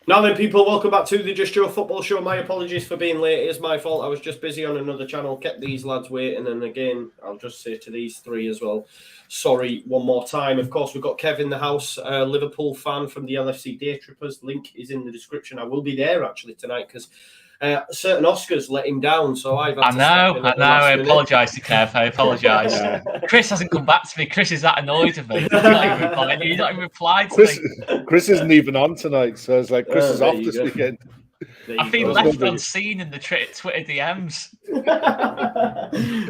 Now then, people, welcome back to the Just Joe Football Show. My apologies for being late. It's my fault. I was just busy on another channel, kept these lads waiting. And again, I'll just say to these three as well, sorry one more time. Of course, we've got Kev in the house, a Liverpool fan from the LFC Day Trippers. Link is in the description. I will be there actually tonight because certain Oscars let him down. So I've had I apologise to Kev. I apologise. Chris hasn't come back to me. Chris is that annoyed with me. He's not even replied to me. Chris isn't even on tonight, so it's like Chris is off this weekend. I've been left unseen in the Twitter DMs.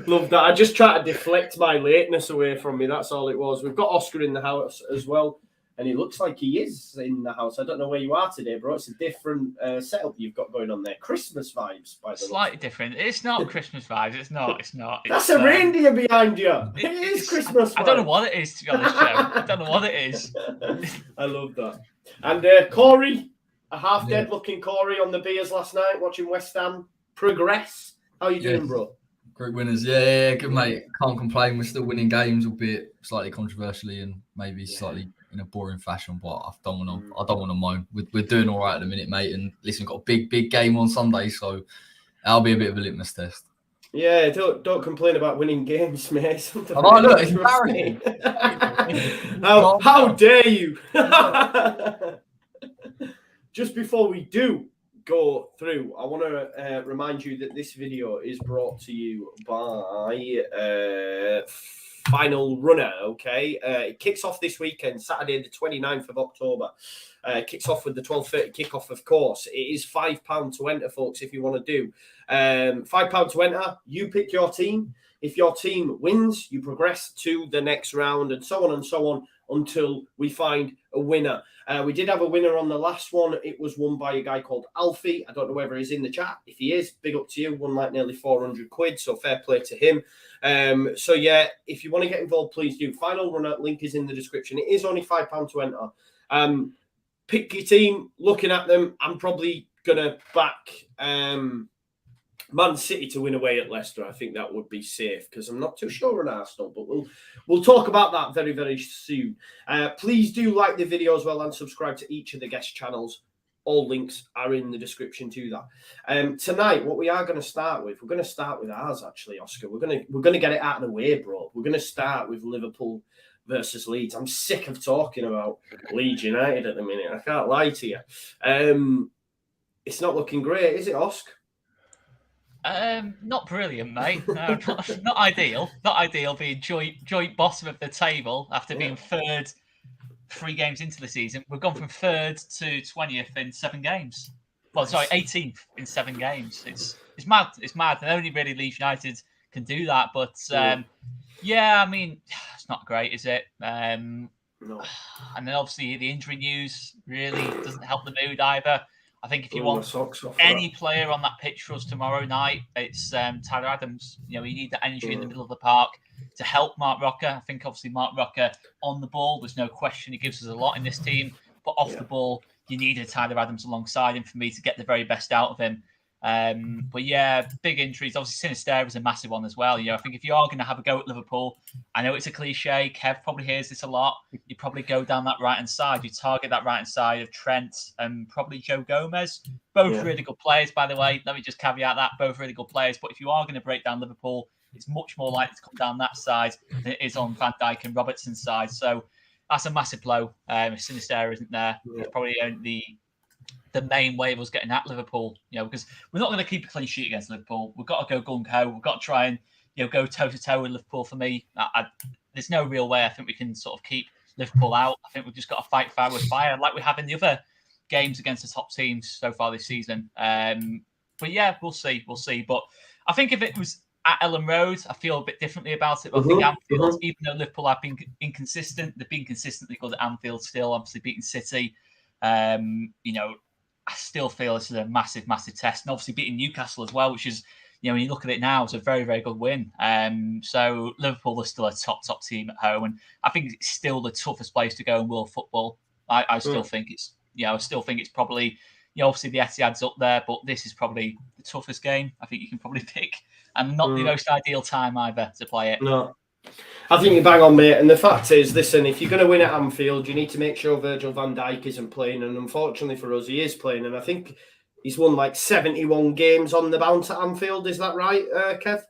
Love that. I just try to deflect my lateness away from me. That's all it was. We've got Oscar in the house as well. And it looks like he is in the house. I don't know where you are today, bro. It's a different setup you've got going on there. Christmas vibes, by the way. Slightly different. It's not Christmas vibes. It's not. That's a reindeer behind you. It is Christmas vibes. I don't know what it is, to be honest, Joe. I don't know what it is. I love that. And Corey, a half-dead looking Corey on the beers last night, watching West Ham progress. How you doing, bro? Great winners. Yeah, good, mate. Can't complain. We're still winning games, albeit slightly controversially and maybe slightly in a boring fashion, but I don't want to moan. We're doing all right at the minute, mate. And listen, we've got a big game on Sunday, so that'll be a bit of a litmus test. Yeah, don't complain about winning games, mate. Oh, look, it's embarrassing. How dare you? Just before we do go through, I want to remind you that this video is brought to you by Final Runner, okay? It kicks off this weekend, Saturday the 29th of October. Kicks off with the 12:30 kickoff, of course. It is £5 to enter, folks, if you want to do. £5 to enter. You pick your team. If your team wins, you progress to the next round and so on until we find a winner. We did have a winner on the last one. It was won by a guy called Alfie. I don't know whether he's in the chat. If he is, big up to you. Won like nearly 400 quid, so fair play to him. So yeah, if you want to get involved, please do. Final Runner, link is in the description. It is only £5 to enter. Pick your team. Looking at them, I'm probably going to back Man City to win away at Leicester. I think that would be safe because I'm not too sure on Arsenal, but we'll talk about that very, very soon. Please do like the video as well and subscribe to each of the guest channels. All links are in the description to that. Tonight, what we are going to start with, we're going to start with ours actually, Oscar. We're going to get it out of the way, bro. We're going to start with Liverpool versus Leeds. I'm sick of talking about Leeds United at the minute. I can't lie to you. It's not looking great, is it, Oscar? Not brilliant, mate. No, not ideal. Not ideal being joint bottom of the table after being third 3 games into the season. We've gone from 3rd to 20th in 7 games. Well, sorry, 18th in 7 games. It's mad. It's mad. And only really Leeds United can do that. But yeah, I mean, it's not great, is it? No. And then obviously the injury news really doesn't help the mood either. I think if you want any player on that pitch for us tomorrow night, it's Tyler Adams. You know, you need that energy in the middle of the park to help Mark Rocker. I think obviously Mark Rocker on the ball, there's no question he gives us a lot in this team. But off the ball, you needed Tyler Adams alongside him for me to get the very best out of him. But yeah, big injuries. Obviously, Sinisterra is a massive one as well. You know, I think if you are going to have a go at Liverpool, I know it's a cliche. Kev probably hears this a lot. You probably go down that right-hand side. You target that right-hand side of Trent and probably Joe Gomez. Both really good players, by the way. Let me just caveat that. Both really good players. But if you are going to break down Liverpool, it's much more likely to come down that side than it is on Van Dijk and Robertson's side. So that's a massive blow. If Sinisterra isn't there, it's probably the main way of us getting at Liverpool, you know, because we're not going to keep a clean sheet against Liverpool. We've got to go gung-ho. We've got to try and, you know, go toe-to-toe with Liverpool for me. There's no real way I think we can sort of keep Liverpool out. I think we've just got to fight fire with fire like we have in the other games against the top teams so far this season. But yeah, we'll see. But I think if it was at Ellen Road, I feel a bit differently about it. But I think Anfield, even though Liverpool have been inconsistent, they've been consistently good at Anfield still, obviously beating City. You know, I still feel this is a massive, massive test. And obviously beating Newcastle as well, which is, you know, when you look at it now, it's a very, very good win. So Liverpool are still a top team at home. And I think it's still the toughest place to go in world football. I still think it's, you know, I still think it's probably, you know, obviously the Etihad's up there, but this is probably the toughest game I think you can probably pick. And not the most ideal time either to play it. No. I think you bang on, mate. And the fact is, listen, if you're going to win at Anfield, you need to make sure Virgil van Dijk isn't playing. And unfortunately for us, he is playing. And I think he's won like 71 games on the bounce at Anfield. Is that right, Kev?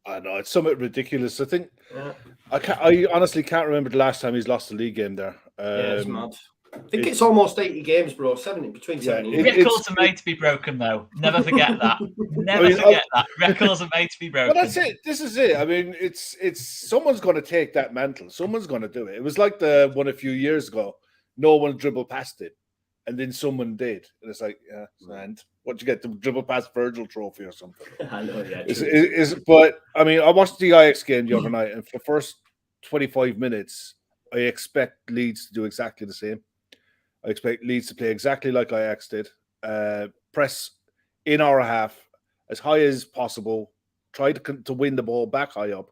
I know, it's somewhat ridiculous. I think I honestly can't remember the last time he's lost a league game there. Yeah, it's mad. I think it's almost 80 games, bro. 70 between 70. Records are made to be broken, though. Never forget that. Never forget that. Records are made to be broken. Well, that's it. This is it. I mean, it's someone's going to take that mantle. Someone's going to do it. It was like the one a few years ago. No one dribbled past it, and then someone did, and it's like, yeah, and what you get to dribble past Virgil trophy or something. I know, yeah. But I mean, I watched the Ajax game the other night, and for the first 25 minutes, I expect Leeds to do exactly the same. I expect Leeds to play exactly like Ajax did. Press in our half as high as possible. Try to win the ball back high up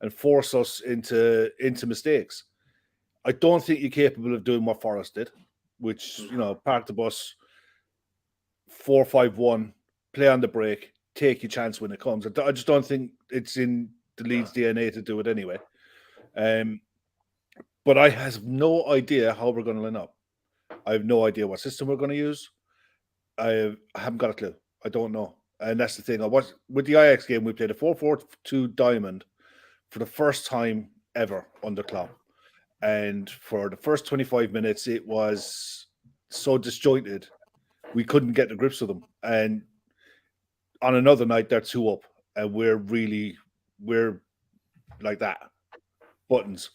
and force us into mistakes. I don't think you're capable of doing what Forest did, which, park the bus, 4-5-1, play on the break, take your chance when it comes. I just don't think it's in the Leeds DNA to do it anyway. But I have no idea how we're going to line up. I have no idea what system we're going to use. I haven't got a clue. I don't know. And that's the thing. With the Ajax game, we played a 4-4-2 diamond for the first time ever under Klopp. And for the first 25 minutes, it was so disjointed, we couldn't get the grips of them. And on another night, they're 2 up. And we're like that. Buttons,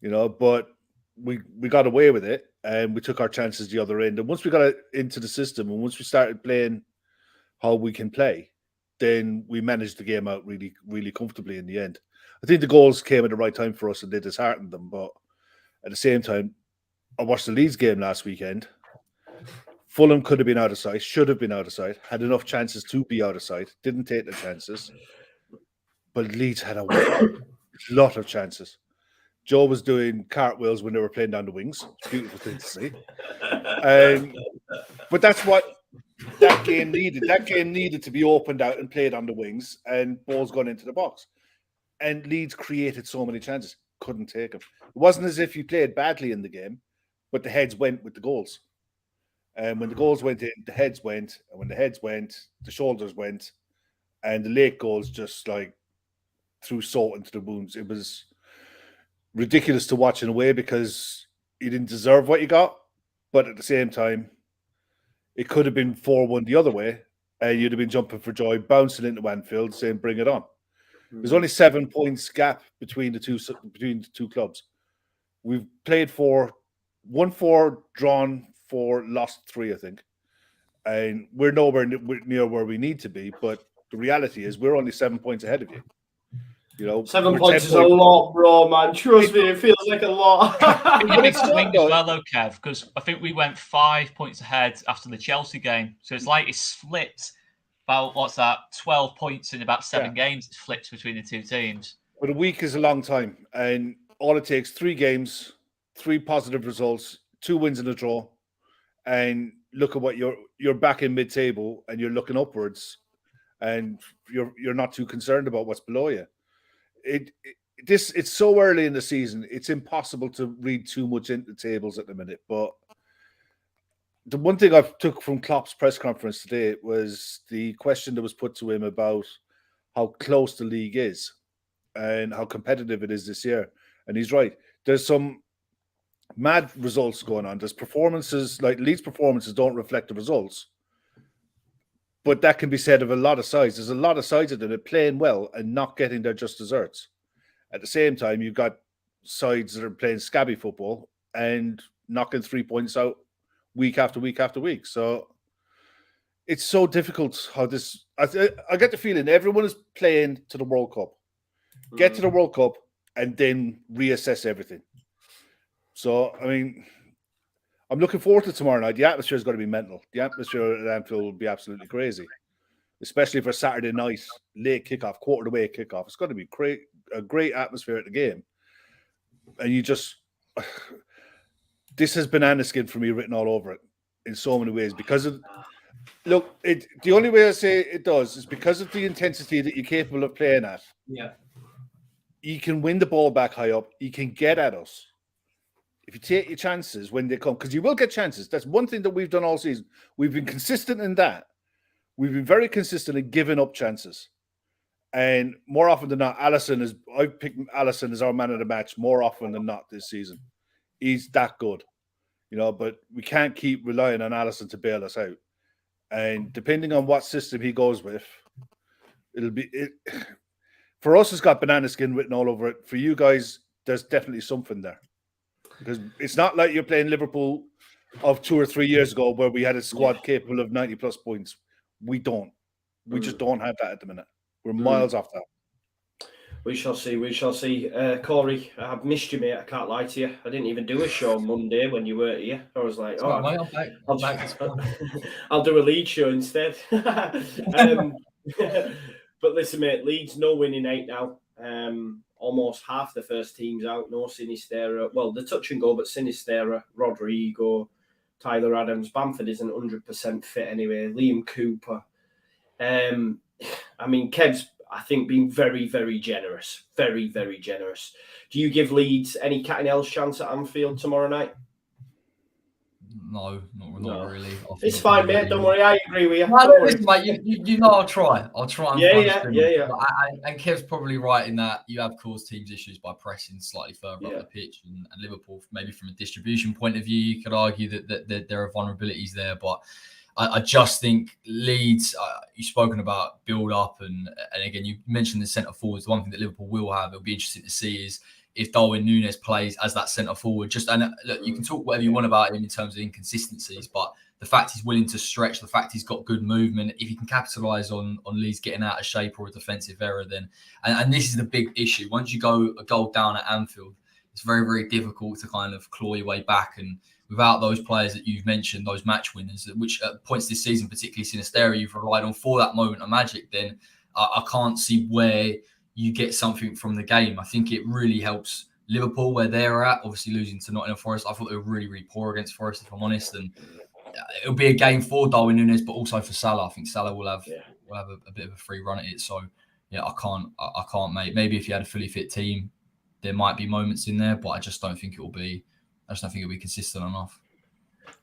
but we got away with it. And we took our chances the other end. And once we got into the system and once we started playing how we can play, then we managed the game out really, really comfortably in the end. I think the goals came at the right time for us and they disheartened them. But at the same time, I watched the Leeds game last weekend. Fulham could have been out of sight, should have been out of sight, had enough chances to be out of sight, didn't take the chances. But Leeds had a lot of chances. Joe was doing cartwheels when they were playing down the wings. It's a beautiful thing to see. But that's what that game needed. That game needed to be opened out and played on the wings and balls gone into the box. And Leeds created so many chances. Couldn't take them. It wasn't as if you played badly in the game, but the heads went with the goals. And when the goals went in, the heads went. And when the heads went, the shoulders went. And the late goals just like threw salt into the wounds. It was ridiculous to watch in a way because you didn't deserve what you got, but at the same time, it could have been 4-1 the other way, and you'd have been jumping for joy, bouncing into Anfield, saying, "Bring it on." There's only 7 points gap between the two clubs. We've played 4, won 4, drawn 4, lost 3, I think, and we're nowhere near where we need to be. But the reality is, we're only 7 points ahead of you. 7 points is a lot, bro, man. Trust me, it feels like a lot. It makes us wing as well, though, Kev, because I think we went 5 points ahead after the Chelsea game. So it's like it's flipped about, 12 points in about 7 games. It's flipped between the two teams. But a week is a long time. And all it takes, 3 games, 3 positive results, 2 wins and a draw. And look at what you're back in mid-table and you're looking upwards. And you're not too concerned about what's below you. It's so early in the season, it's impossible to read too much into the tables at the minute. But the one thing I took from Klopp's press conference today was the question that was put to him about how close the league is and how competitive it is this year. And he's right. There's some mad results going on. There's performances, like Leeds' performances don't reflect the results. But that can be said of a lot of sides. There's a lot of sides that are playing well and not getting their just desserts. At the same time, you've got sides that are playing scabby football and knocking 3 points out week after week after week. So it's so difficult how this... I get the feeling everyone is playing to the World Cup. Get to the World Cup and then reassess everything. So, I mean... I'm looking forward to tomorrow night. The atmosphere is going to be mental. The atmosphere at Anfield will be absolutely crazy, especially for Saturday night, late kickoff, quarter-to-way kickoff. It's going to be a great atmosphere at the game. And this has banana skin for me written all over it in so many ways because of, the only way I say it does is because of the intensity that you're capable of playing at. Yeah. he can win the ball back high up. He can get at us. If you take your chances when they come, because you will get chances. That's one thing that we've done all season. We've been consistent in that. We've been very consistent in giving up chances. And more often than not, I've picked Alisson as our man of the match more often than not this season. He's that good, but we can't keep relying on Alisson to bail us out. And depending on what system he goes with, for us, it's got banana skin written all over it. For you guys, there's definitely something there. Because it's not like you're playing Liverpool of 2 or 3 years ago where we had a squad capable of 90-plus points. We don't. We just don't have that at the minute. We're miles off that. We shall see. Corey, I've missed you, mate. I can't lie to you. I didn't even do a show on Monday when you weren't here. I was like, I'll do a Leeds show instead. But listen, mate, Leeds no winning 8 now. Almost half the first team's out. No Sinistera. Well, the touch and go, but Sinistera, Rodrigo, Tyler Adams. Bamford isn't 100% fit anyway. Liam Cooper. Kev's, I think, been very, very generous. Very, very generous. Do you give Leeds any cat and L's chance at Anfield tomorrow night? No, not really. It's fine, mate. Don't worry. I agree with you. Listen, mate, you know I'll try. And yeah. And Kev's probably right in that you have caused teams issues by pressing slightly further up the pitch. And Liverpool, maybe from a distribution point of view, you could argue that there are vulnerabilities there. But I just think Leeds, you've spoken about build-up. And again, you mentioned the centre-forwards. The one thing that Liverpool will have, it'll be interesting to see is if Darwin Núñez plays as that centre forward. Look, you can talk whatever you want about him in terms of inconsistencies, but the fact he's willing to stretch, the fact he's got good movement, if he can capitalise on Leeds getting out of shape or a defensive error, then and this is the big issue. Once you go a goal down at Anfield, it's very, very difficult to kind of claw your way back. And without those players that you've mentioned, those match winners, which at points this season, particularly Sinistera, you've relied on for that moment of magic, then I can't see where you get something from the game. I think it really helps Liverpool where they're at, obviously losing to Nottingham Forest. I thought they were really, really poor against Forest, if I'm honest. And it'll be a game for Darwin Núñez, but also for Salah. I think Salah will have a bit of a free run at it. So, I can't, mate. Maybe if you had a fully fit team, there might be moments in there, but I just don't think it'll be consistent enough.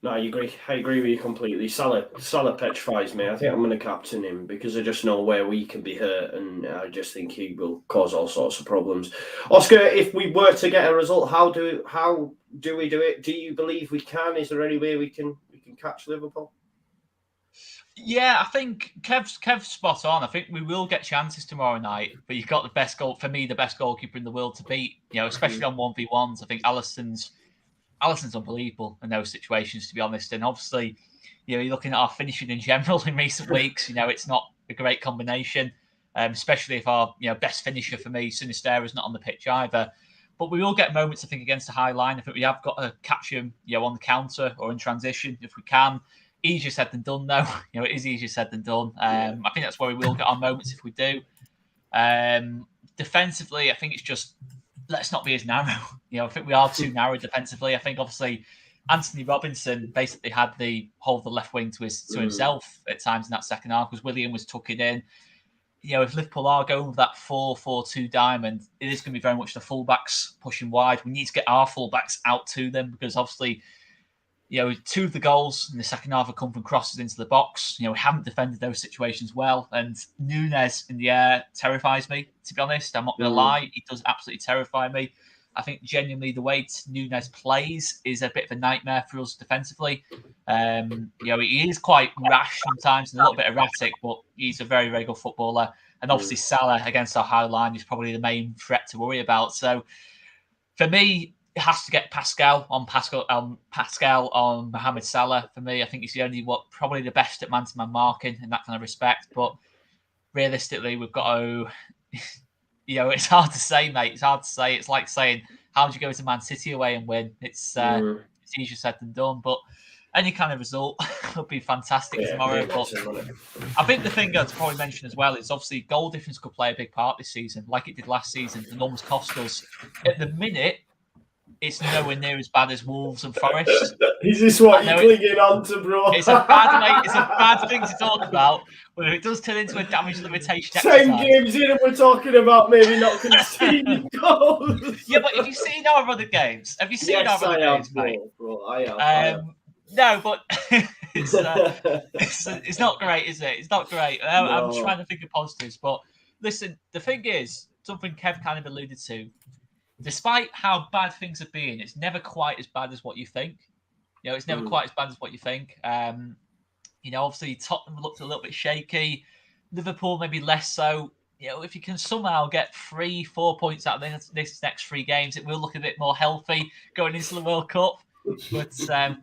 No, I agree with you completely. Salah petrifies me. I think I'm going to captain him because I just know where we can be hurt, and I just think he will cause all sorts of problems. Oscar, if we were to get a result, how do we do it? Do you believe we can? Is there any way we can catch Liverpool? Yeah, I think Kev's spot on. I think we will get chances tomorrow night, but you've got the best goalkeeper in the world to beat. Especially on 1v1s. I think Alisson's unbelievable in those situations, to be honest. And obviously, you're looking at our finishing in general in recent weeks. It's not a great combination, especially if our best finisher for me, Sinistera, is not on the pitch either. But we will get moments, I think, against a high line. I think we have got to catch him, on the counter or in transition if we can. Easier said than done, though. It is easier said than done. I think that's where we will get our moments if we do. Defensively, I think it's just let's not be as narrow. I think we are too narrow defensively. I think obviously Anthony Robinson basically had the whole of the left wing to himself at times in that second half because William was tucking in. If Liverpool are going with that 4-4-2 diamond, it is going to be very much the fullbacks pushing wide. We need to get our fullbacks out to them because obviously, 2 of the goals in the second half have come from crosses into the box. We haven't defended those situations well. And Núñez in the air terrifies me, to be honest. I'm not going to lie. He does absolutely terrify me. I think genuinely the way Núñez plays is a bit of a nightmare for us defensively. He is quite rash sometimes and a little bit erratic, but he's a very, very good footballer. And obviously Salah against our high line is probably the main threat to worry about. So for me, it has to get Pascal on Mohamed Salah. For me, I think he's the only probably the best at man-to-man marking in that kind of respect. But realistically, we've got to, it's hard to say, mate. It's hard to say. It's like saying, how would you go to Man City away and win? It's easier said than done. But any kind of result would be fantastic tomorrow. But I think the thing to probably mention as well is obviously goal difference could play a big part this season, like it did last season. The numbers cost us. At the minute, it's nowhere near as bad as Wolves and Forest. Is this what you're clinging on to, bro? It's a bad thing to talk about, but if it does turn into a damage limitation exercise. 10 games in and we're talking about maybe not conceding goals. Yeah, but have you seen our other games? Have you seen our other games, mate? Bro, I have. No, but it's not great, is it? It's not great. I'm trying to think of positives, but listen, the thing is, something Kev kind of alluded to, despite how bad things have been, it's never quite as bad as what you think. You know, it's never quite as bad as what you think. You know, obviously Tottenham looked a little bit shaky. Liverpool maybe less so. You know, if you can somehow get 3-4 points out of this next 3 games, it will look a bit more healthy going into the World Cup. But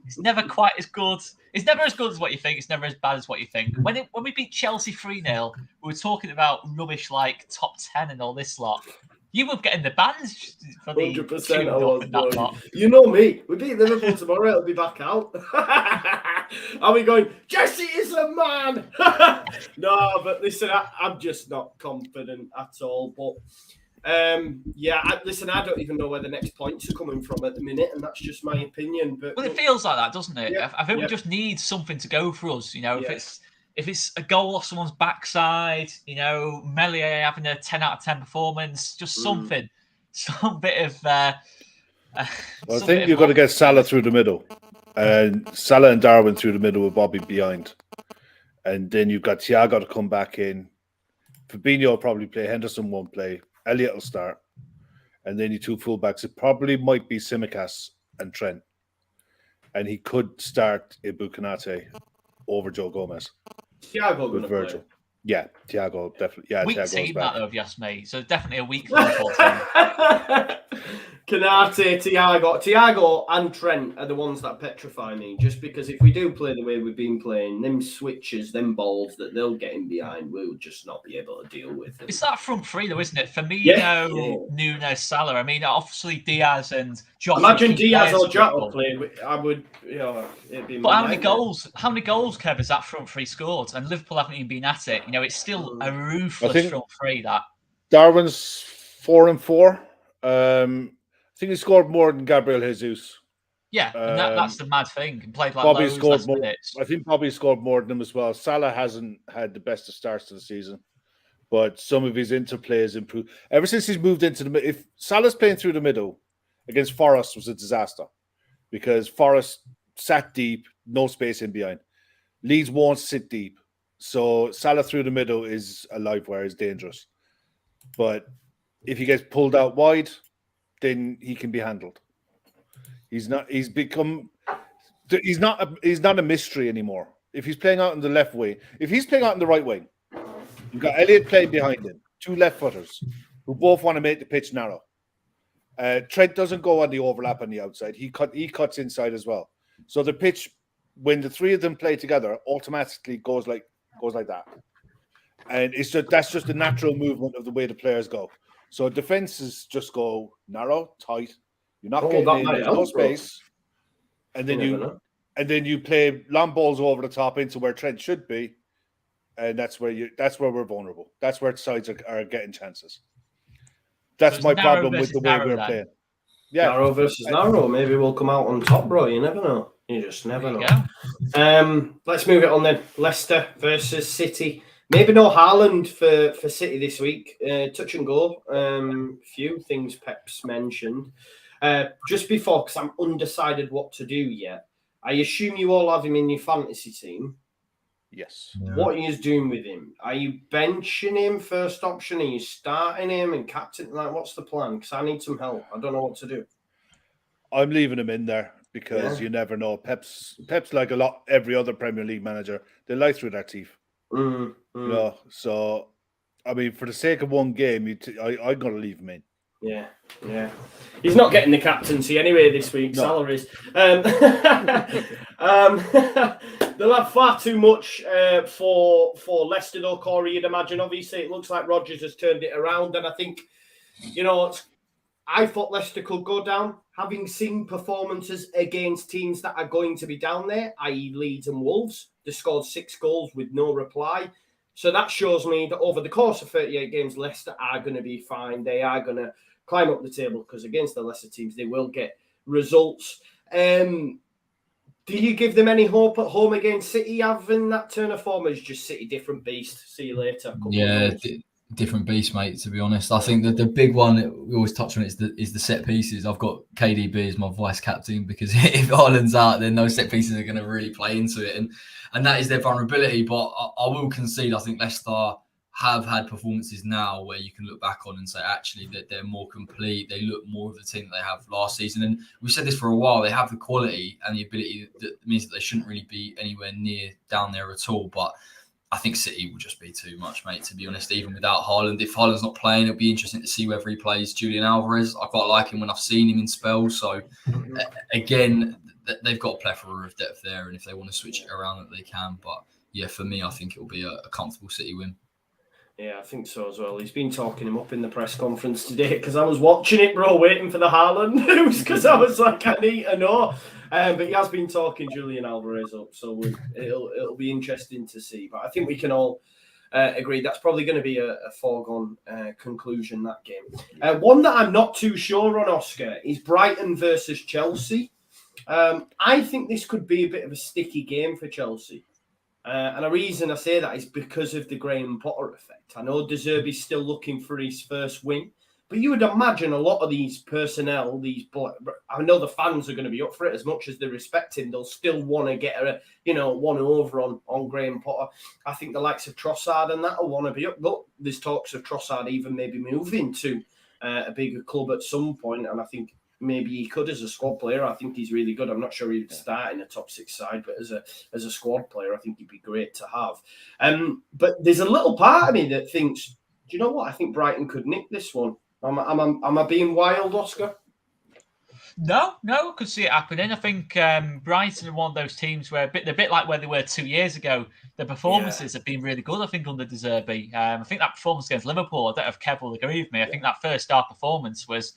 it's never quite as good. It's never as good as what you think. It's never as bad as what you think. When we beat Chelsea 3-0, we were talking about rubbish like top 10 and all this lot. You were getting the bans for the 100% I was, and that lot. You know me. We beat Liverpool tomorrow. It'll be back out. Are we going, Jesse is a man? No, but listen, I'm just not confident at all. But yeah, I don't even know where the next points are coming from at the minute, and that's just my opinion. But well, it feels like that, doesn't it? Yeah, I think we just need something to go for us. You know, if it's a goal off someone's backside, you know, Melier having a 10 out of 10 performance, just something, some bit of. Well, I think you've got to get Salah through the middle, and Salah and Darwin through the middle with Bobby behind, and then you've got Thiago to come back in. Fabinho will probably play. Henderson won't play. Elliott will start, and then your 2 fullbacks. It probably might be Tsimikas and Trent, and he could start Ibou Konate over Joe Gomez. Thiago with Virgil. Play. Yeah, Thiago definitely. Yeah, weak Thiago's team back. That though, if you ask me. So definitely a weak Liverpool team. Konate, Thiago and Trent are the ones that petrify me. Just because if we do play the way we've been playing, them switches, them balls that they'll get in behind, we'll just not be able to deal with them. It's that front 3 though, isn't it? Firmino, Nunes, Salah. I mean, obviously Diaz and Josh. Imagine Diaz or Jota playing. I would, it'd be. But how many goals, Kev, has that front 3 scored? And Liverpool haven't even been at it. You know, it's still a ruthless front 3. That Darwin's 4 and 4. I think he scored more than Gabriel Jesus. Yeah, and that's the mad thing. He played like Bobby loads scored more. Minutes. I think Bobby scored more than him as well. Salah hasn't had the best of starts to the season, but some of his interplay has improved ever since he's moved into the middle. If Salah's playing through the middle against Forest was a disaster because Forest sat deep, no space in behind. Leeds won't sit deep, so Salah through the middle is a live wire, is dangerous. But if he gets pulled out wide, then he can be handled. He's not a mystery anymore. If he's playing out in the left wing, if he's playing out in the right wing, you've got Elliott playing behind him, 2 left footers who both want to make the pitch narrow. Trent doesn't go on the overlap on the outside. He cuts inside as well. So the pitch, when the 3 of them play together, automatically goes like that. And that's just the natural movement of the way the players go. So defenses just go narrow, tight. You're not getting in, there's no space. And then you play long balls over the top into where Trent should be. And that's where we're vulnerable. That's where sides are getting chances. That's my problem with the way we're playing. Yeah. Narrow versus narrow. Maybe we'll come out on top, bro. You never know. You just never know. Let's move it on then. Leicester versus City. Maybe no Haaland for City this week. Touch and go. Few things Pep's mentioned. Just before, because I'm undecided what to do yet. I assume you all have him in your fantasy team. Yes. Yeah. What are you doing with him? Are you benching him first option? Are you starting him and captain? Like, what's the plan? Because I need some help. I don't know what to do. I'm leaving him in there because you never know. Pep's like every other Premier League manager. They lie through their teeth. You know, so I mean, for the sake of one game, I'm going to leave him in. Yeah. He's not getting the captaincy anyway this week. No. Salaries. They'll have far too much for Leicester, though, Corey. You'd imagine. Obviously, it looks like Rodgers has turned it around, and I think, I thought Leicester could go down, having seen performances against teams that are going to be down there, i.e. Leeds and Wolves. They scored 6 goals with no reply. So that shows me that over the course of 38 games, Leicester are going to be fine. They are going to climb up the table because against the lesser teams, they will get results. Do you give them any hope at home against City, having that turn of form? Is just City different beast? See you later. Different beast, mate. To be honest, I think that the big one that we always touch on is the set pieces. I've got KDB as my vice captain because if Haaland's out, then those set pieces are going to really play into it, and that is their vulnerability. But I will concede. I think Leicester have had performances now where you can look back on and say actually that they're more complete. They look more of the team that they have last season, and we've said this for a while. They have the quality and the ability that means that they shouldn't really be anywhere near down there at all. But I think City will just be too much, mate, to be honest, even without Haaland. If Haaland's not playing, it'll be interesting to see whether he plays Julian Alvarez. I quite like him when I've seen him in spells. So, again, they've got a plethora of depth there, and if they want to switch it around, that they can. But, yeah, for me, I think it'll be a comfortable City win. Yeah, I think so as well. He's been talking him up in the press conference today because I was watching it, bro, waiting for the Haaland news because I was like, I need to know. But he has been talking Julian Alvarez up, so it'll be interesting to see. But I think we can all agree that's probably going to be a foregone conclusion, that game. One that I'm not too sure on, Oscar, is Brighton versus Chelsea. I think this could be a bit of a sticky game for Chelsea. And the reason I say that is because of the Graham Potter effect. I know De Zerbi's still looking for his first win, but you would imagine a lot of these personnel, I know the fans are going to be up for it as much as they respect him. They'll still want to get one over on Graham Potter. I think the likes of Trossard and that will want to be up. Look, there's talks of Trossard even maybe moving to a bigger club at some point, and I think maybe he could as a squad player. I think he's really good. I'm not sure he'd start in a top six side, but as a squad player, I think he'd be great to have. But there's a little part of me that thinks, do you know what? I think Brighton could nick this one. Am I being wild, Oscar? No, I could see it happening. I think Brighton are one of those teams where they're a bit like where they were 2 years ago. The performances have been really good, I think, under De Zerbi. I think that performance against Liverpool, I don't know if Kev will agree with me. I think that first half performance was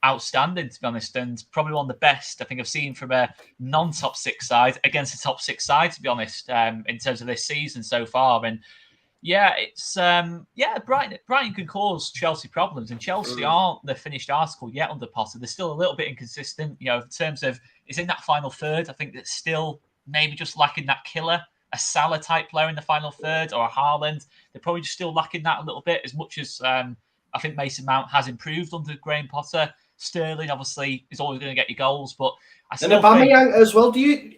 outstanding, to be honest, and probably one of the best I think I've seen from a non-top six side against a top six side, to be honest, in terms of this season so far. And yeah, it's Brighton can cause Chelsea problems, and Chelsea aren't the finished article yet under Potter. They're still a little bit inconsistent, in terms of it's in that final third. I think that's still maybe just lacking that killer, a Salah type player in the final third, or a Haaland. They're probably just still lacking that a little bit, as much as I think Mason Mount has improved under Graham Potter. Sterling obviously is always going to get you goals, but I still think Aubameyang as well. Do you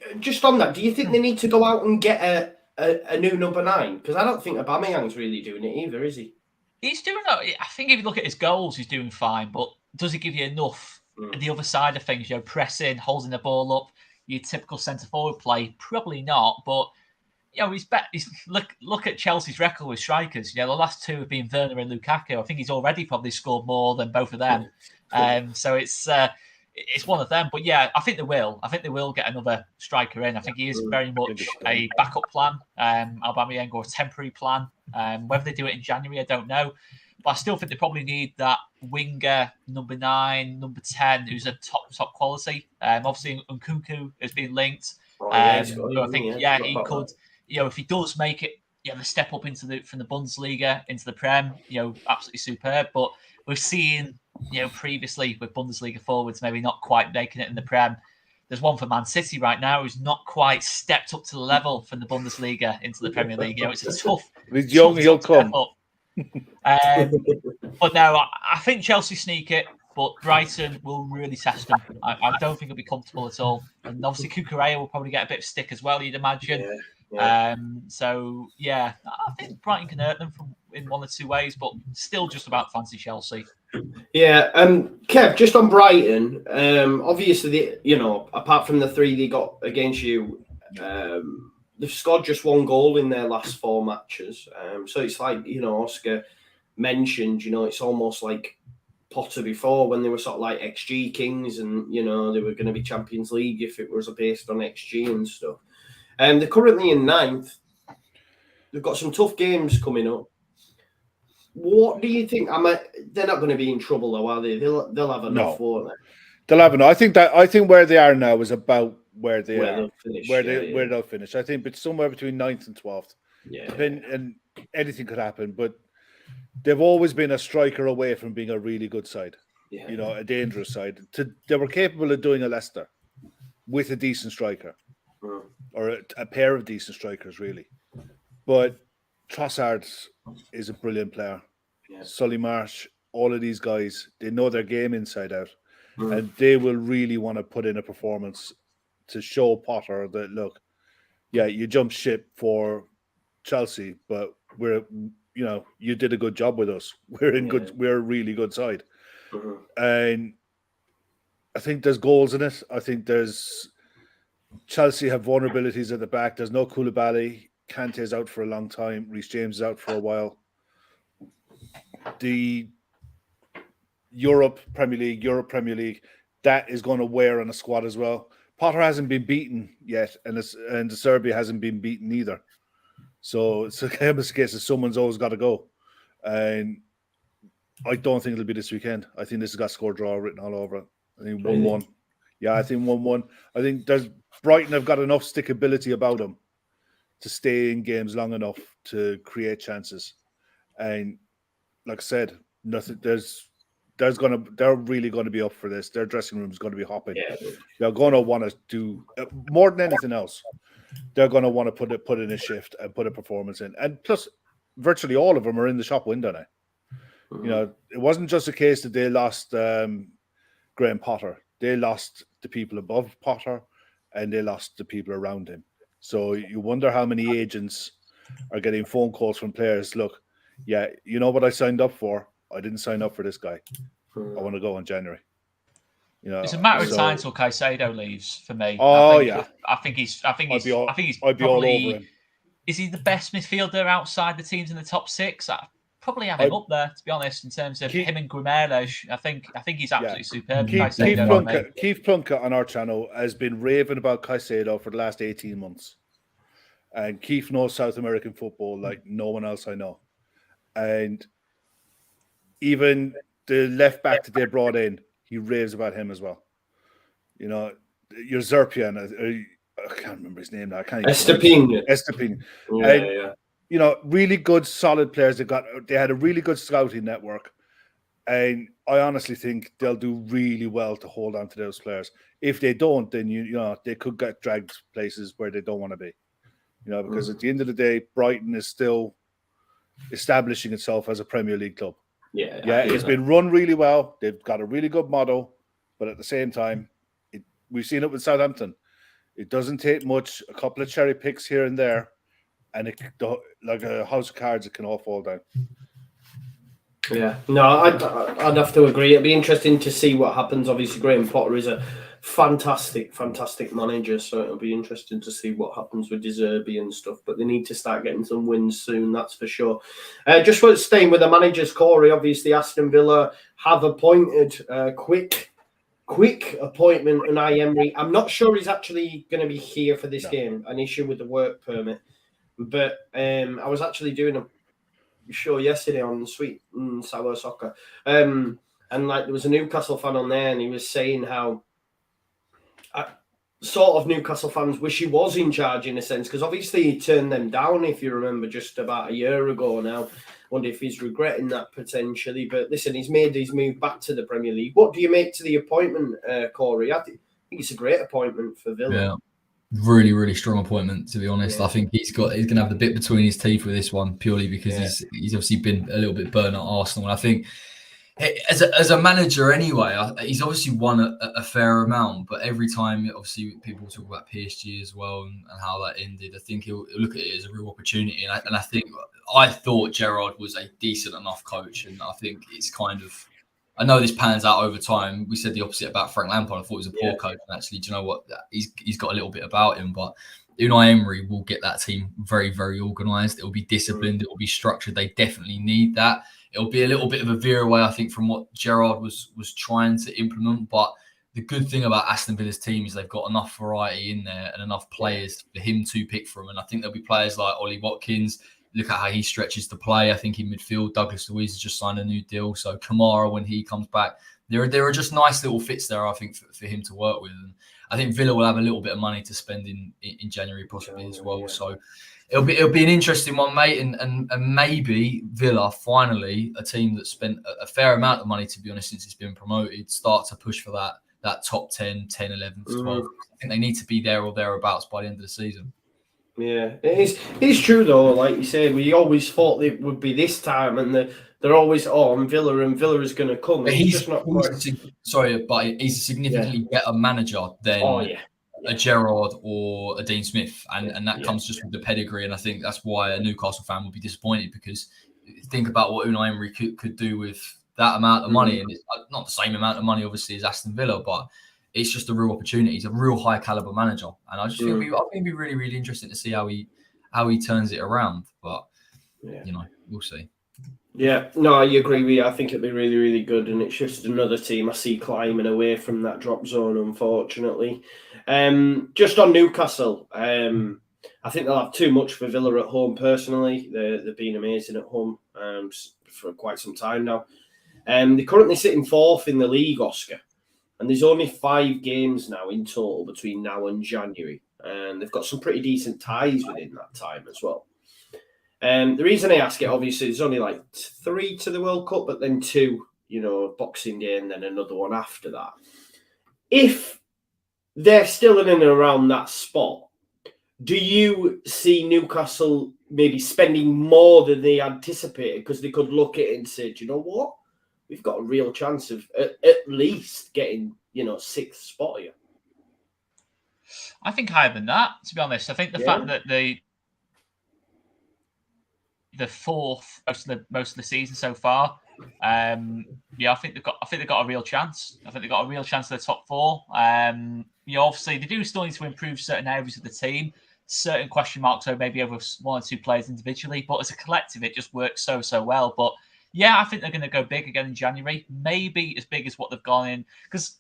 think they need to go out and get a new number 9? Because I don't think Aubameyang's really doing it either, is he? He's doing it. I think if you look at his goals, he's doing fine, but does he give you enough? The other side of things, pressing, holding the ball up, your typical centre forward play, probably not. But he's look at Chelsea's record with strikers. The last two have been Werner and Lukaku. I think he's already probably scored more than both of them. So it's one of them. But yeah, I think they will. I think they will get another striker in. I think he is very much a backup plan, Aubameyang, or a temporary plan. Whether they do it in January, I don't know. But I still think they probably need that winger, number 9, number 10, who's a top quality. Obviously, Nkunku has been linked. I think he could. If he does make it, the step up from the Bundesliga into the Prem, absolutely superb. But we've seen, previously with Bundesliga forwards maybe not quite making it in the Prem. There's one for Man City right now who's not quite stepped up to the level from the Bundesliga into the Premier League. It's a tough. He's young, he'll come. But no, I think Chelsea sneak it, but Brighton will really test them. I don't think it'll be comfortable at all. And obviously Kukurea will probably get a bit of stick as well, you'd imagine. I think Brighton can hurt them in one or two ways, but still just about fancy Chelsea. Yeah, Kev, just on Brighton, obviously, apart from the 3 they got against you, they've scored just 1 goal in their last 4 matches. So it's like, Oscar mentioned, it's almost like Potter before when they were sort of like XG kings and, they were going to be Champions League if it was based on XG and stuff. They're currently in 9th. They've got some tough games coming up. What do you think? They're not going to be in trouble, though, are they? They'll have enough, won't they? They'll have enough. I think where they are now is about where they are, they'll finish, where they'll finish. I think it's somewhere between 9th and 12th. Yeah, and anything could happen. But they've always been a striker away from being a really good side. you know, a dangerous side. They were capable of doing a Leicester with a decent striker, or a pair of decent strikers, really. But Trossard is a brilliant player. Yeah. Solly Marsh, all of these guys, they know their game inside out, and they will really want to put in a performance to show Potter that, look, yeah, you jumped ship for Chelsea, but you did a good job with us. We're a really good side. And I think there's goals in it. I think Chelsea have vulnerabilities at the back. There's no Koulibaly. Kante's out for a long time. Reece James is out for a while. The Europe Premier League, that is going to wear on a squad as well. Potter hasn't been beaten yet, and the Serbia hasn't been beaten either. So it's a case of someone's always got to go. And I don't think it'll be this weekend. I think this has got score draw written all over it. I think 1-1. Yeah, I think 1-1. I think Brighton have got enough stickability about them to stay in games long enough to create chances. And like I said, they're really going to be up for this. Their dressing room is going to be hopping. Yeah. They're going to want to do more than anything else. They're going to want to put in a shift and put a performance in. And plus, virtually all of them are in the shop window now. You know, it wasn't just a case that they lost Graham Potter. They lost the people above Potter, and they lost the people around him. So you wonder how many agents are getting phone calls from players. Look, yeah, you know what I signed up for? I didn't sign up for this guy. I want to go in January. You know, it's a matter of time till Caicedo leaves for me. I think he's I'd be all probably, over him. Is he the best midfielder outside the teams in the top six? I probably have him up there, to be honest, in terms of him and Guimaraes. I think he's absolutely superb. Keith Plunkett on our channel has been raving about Caicedo for the last 18 months. And Keith knows South American football like no one else I know. And even the left back that they brought in, he raves about him as well. You know, your Zerpian, I can't remember his name now. Estepin. Yeah. You know, really good, solid players. They had a really good scouting network, and I honestly think they'll do really well to hold on to those players. If they don't, then you know they could get dragged places where they don't want to be. You know, because at the end of the day, Brighton is still establishing itself as a Premier League club. Yeah, it's been run really well. They've got a really good model, but at the same time, we've seen it with Southampton. It doesn't take much, a couple of cherry picks here and there, and like a house of cards, it can all fall down. Yeah, no, I'd have to agree. It'd be interesting to see what happens. Obviously, Graham Potter is a fantastic manager, so it'll be interesting to see what happens with De Zerbi and stuff. But they need to start getting some wins soon, that's for sure. Just staying with the managers, Corey. Obviously, Aston Villa have appointed quick appointment Unai Emery. I'm not sure he's actually going to be here for this game. An issue with the work permit. But I was actually doing a show yesterday on Sweet and Sour Soccer, and like there was a Newcastle fan on there, and he was saying how sort of Newcastle fans wish he was in charge in a sense, because obviously he turned them down, if you remember, just about a year ago now. Wonder if he's regretting that potentially. But listen, he's made his move back to the Premier League. What do you make to the appointment, Corey? I think it's a great appointment for Villa. Yeah. Really, really strong appointment, to be honest. I think he's going to have the bit between his teeth with this one, purely because he's obviously been a little bit burnt at Arsenal. And I think as a manager anyway, he's obviously won a fair amount, but every time, obviously, people talk about PSG as well and how that ended, I think he'll look at it as a real opportunity. And I thought Gerrard was a decent enough coach, and I think it's kind of, I know this pans out over time. We said the opposite about Frank Lampard. I thought he was a poor coach. And actually, do you know what? He's got a little bit about him. But Unai Emery will get that team very, very organised. It will be disciplined. It will be structured. They definitely need that. It'll be a little bit of a veer away, I think, from what Gerrard was trying to implement. But the good thing about Aston Villa's team is they've got enough variety in there and enough players for him to pick from. And I think there'll be players like Ollie Watkins. Look at how he stretches to play. I think in midfield, Douglas Luiz has just signed a new deal. So Kamara, when he comes back, there are just nice little fits there, I think, for him to work with. And I think Villa will have a little bit of money to spend in January possibly as well. So it'll be an interesting one, mate, and maybe Villa finally, a team that spent a fair amount of money, to be honest, since it's been promoted, start to push for that top 10, 11th, 12th. I think they need to be there or thereabouts by the end of the season. Yeah, it's true though. Like you said, we always thought it would be this time, and they're always and Villa is going to come. But It's just not quite. But he's a significantly better manager than a Gerrard or a Dean Smith, and that comes just with the pedigree. And I think that's why a Newcastle fan would be disappointed, because think about what Unai Emery could do with that amount of money, and it's not the same amount of money obviously as Aston Villa, but it's just a real opportunity. He's a real high caliber manager, and I just think it'll be really, really interesting to see how he turns it around. But we'll see. Yeah, no, I agree with you. I think it'll be really, really good, and it's just another team I see climbing away from that drop zone, unfortunately. Just on Newcastle, I think they'll have too much for Villa at home, personally. They've been amazing at home for quite some time now. They're currently sitting fourth in the league, Oscar, and there's only 5 games now in total between now and January, and they've got some pretty decent ties within that time as well. The reason I ask it, obviously, there's only like 3 to the World Cup, but then 2, Boxing Day and then another one after that. If they're still in and around that spot, do you see Newcastle maybe spending more than they anticipated? Because they could look at it and say, do you know what? We've got a real chance of at least getting, 6th spot here. I think higher than that, to be honest. I think the fact that the 4th most of the season so far, I think they've got a real chance. I think they've got a real chance of the top 4. Obviously they do still need to improve certain areas of the team, certain question marks over maybe over 1 or 2 players individually, but as a collective it just works so well. But yeah, I think they're going to go big again in January, maybe as big as what they've gone in, because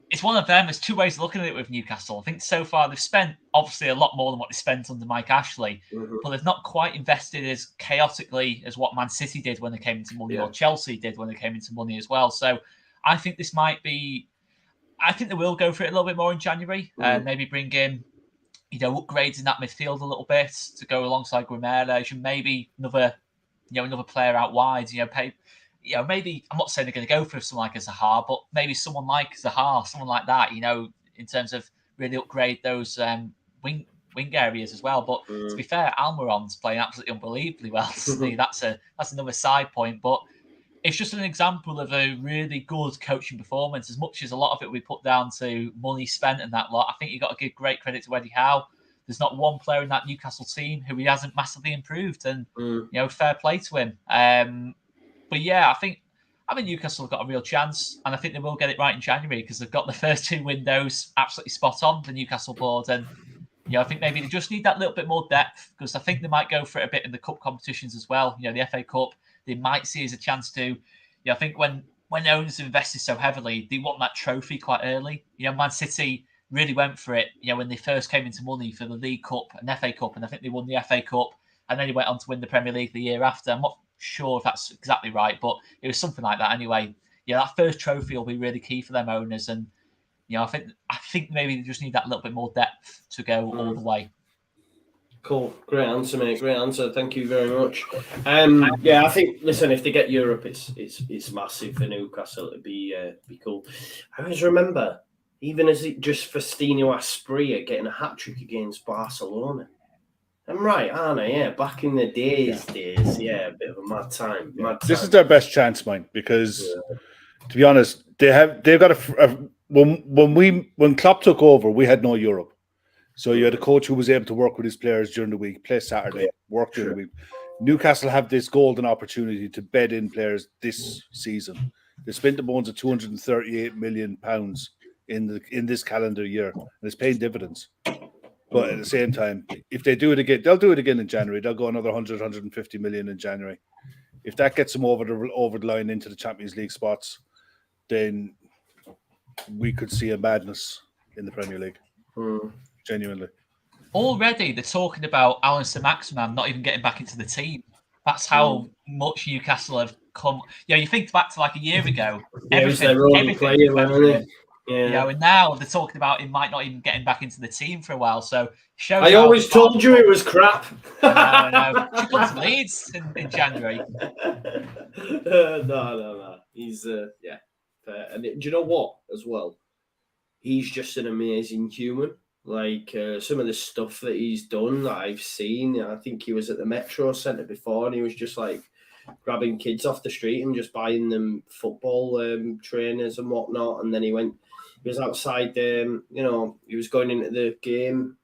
it's one of them. There's 2 ways of looking at it with Newcastle. I think so far they've spent obviously a lot more than what they spent under Mike Ashley, but they've not quite invested as chaotically as what Man City did when they came into money, or Chelsea did when they came into money as well. So I think this might be. I think they will go for it a little bit more in January, and maybe bring in, upgrades in that midfield a little bit to go alongside Grimaldo, and maybe another player out wide. Maybe I'm not saying they're going to go for someone like a Zaha, but maybe someone like Zaha, someone like that, in terms of really upgrade those wing areas as well. But to be fair, Almiron's playing absolutely unbelievably well. That's another side point, but it's just an example of a really good coaching performance. As much as a lot of it we put down to money spent and that lot, I think you've got to give great credit to Eddie Howe. There's not one player in that Newcastle team who he hasn't massively improved, and fair play to him. But yeah, I think Newcastle have got a real chance, and I think they will get it right in January, because they've got the first 2 windows absolutely spot on, the Newcastle board. And I think maybe they just need that little bit more depth, because I think they might go for it a bit in the cup competitions as well. The FA Cup, they might see as a chance to. I think when owners have invested so heavily, they want that trophy quite early. Man City really went for it, when they first came into money for the League Cup and FA Cup, and I think they won the FA Cup, and then he went on to win the Premier League the year after. I'm not sure if that's exactly right, but it was something like that anyway. That first trophy will be really key for them owners, and I think maybe they just need that little bit more depth to go all the way. Cool, great answer, mate. Great answer. Thank you very much. I think. Listen, if they get Europe, it's massive for Newcastle. It'd be cool. I always remember, even as it just Faustino Asprilla getting a hat trick against Barcelona. I'm right, aren't I? Yeah, back in the days. Yeah, a bit of a mad time. This is their best chance, mate, because to be honest, they've got when Klopp took over, we had no Europe. So you had a coach who was able to work with his players during the week, play Saturday, work during the week. Newcastle have this golden opportunity to bed in players this season. They spent the bones of £238 million in this calendar year, and it's paying dividends. But at the same time, if they do it again, they'll do it again in January. They'll go another 150 million in January. If that gets them over the line into the Champions League spots, then we could see a madness in the Premier League. Genuinely. Already, they're talking about Alan Saint-Maximin not even getting back into the team. That's how much Newcastle have come. You think back to like a year ago. Everything went for him. Yeah. and now they're talking about him might not even getting back into the team for a while. So shows I how always told you it was crap. No. Should come to Leeds in January. No. He's yeah. And do you know what? As well, he's just an amazing human. Like some of the stuff that he's done that I've seen. I think he was at the Metro Centre before, and he was just like grabbing kids off the street and just buying them football trainers and whatnot. And then he was outside. He was going into the game.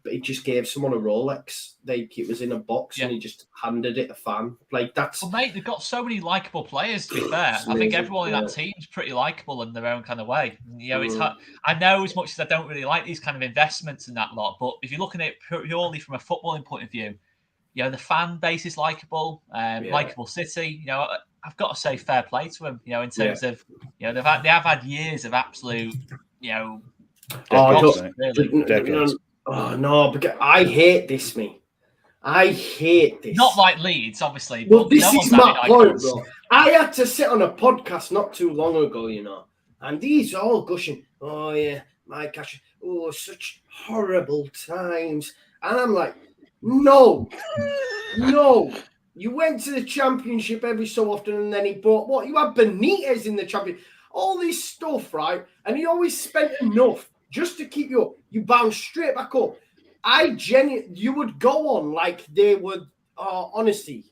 He just gave someone a Rolex. Like it was in a box, and he just handed it a fan. Like that's. Well, mate, they've got so many likable players. To be fair, I think everyone in that team's pretty likable in their own kind of way. It's hard. I know as much as I don't really like these kind of investments and that lot, but if you're looking at it purely from a footballing point of view, the fan base is likable, likable city. I've got to say fair play to them. In terms of they have had years of absolute decades. Oh no, because I hate this, me. I hate this. Not like Leeds, obviously. Well, but this no is one's my point, bro. I had to sit on a podcast not too long ago, and these are all gushing. Oh yeah, my gosh, such horrible times. And I'm like, no. You went to the Championship every so often, and then he bought what? You had Benitez in the Championship. All this stuff, right? And he always spent enough just to keep you up. You bounce straight back up. You would go on like they would. Honestly,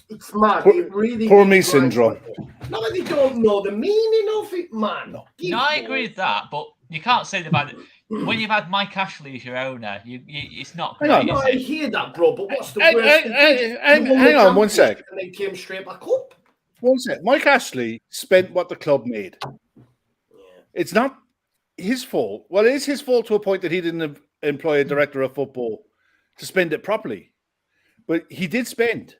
it's mad. It really poor me syndrome. Not that they don't know the meaning of it, man. No, I agree with that, but you can't say about it. When you've had Mike Ashley as your owner, it's not great. I hear that, bro. But what's the worst? Hang on 1 sec. And they came straight back up. 1 sec. Mike Ashley spent what the club made. Yeah. It's not his fault. Well, it is his fault to a point that he didn't employ a director of football to spend it properly. But he did spend.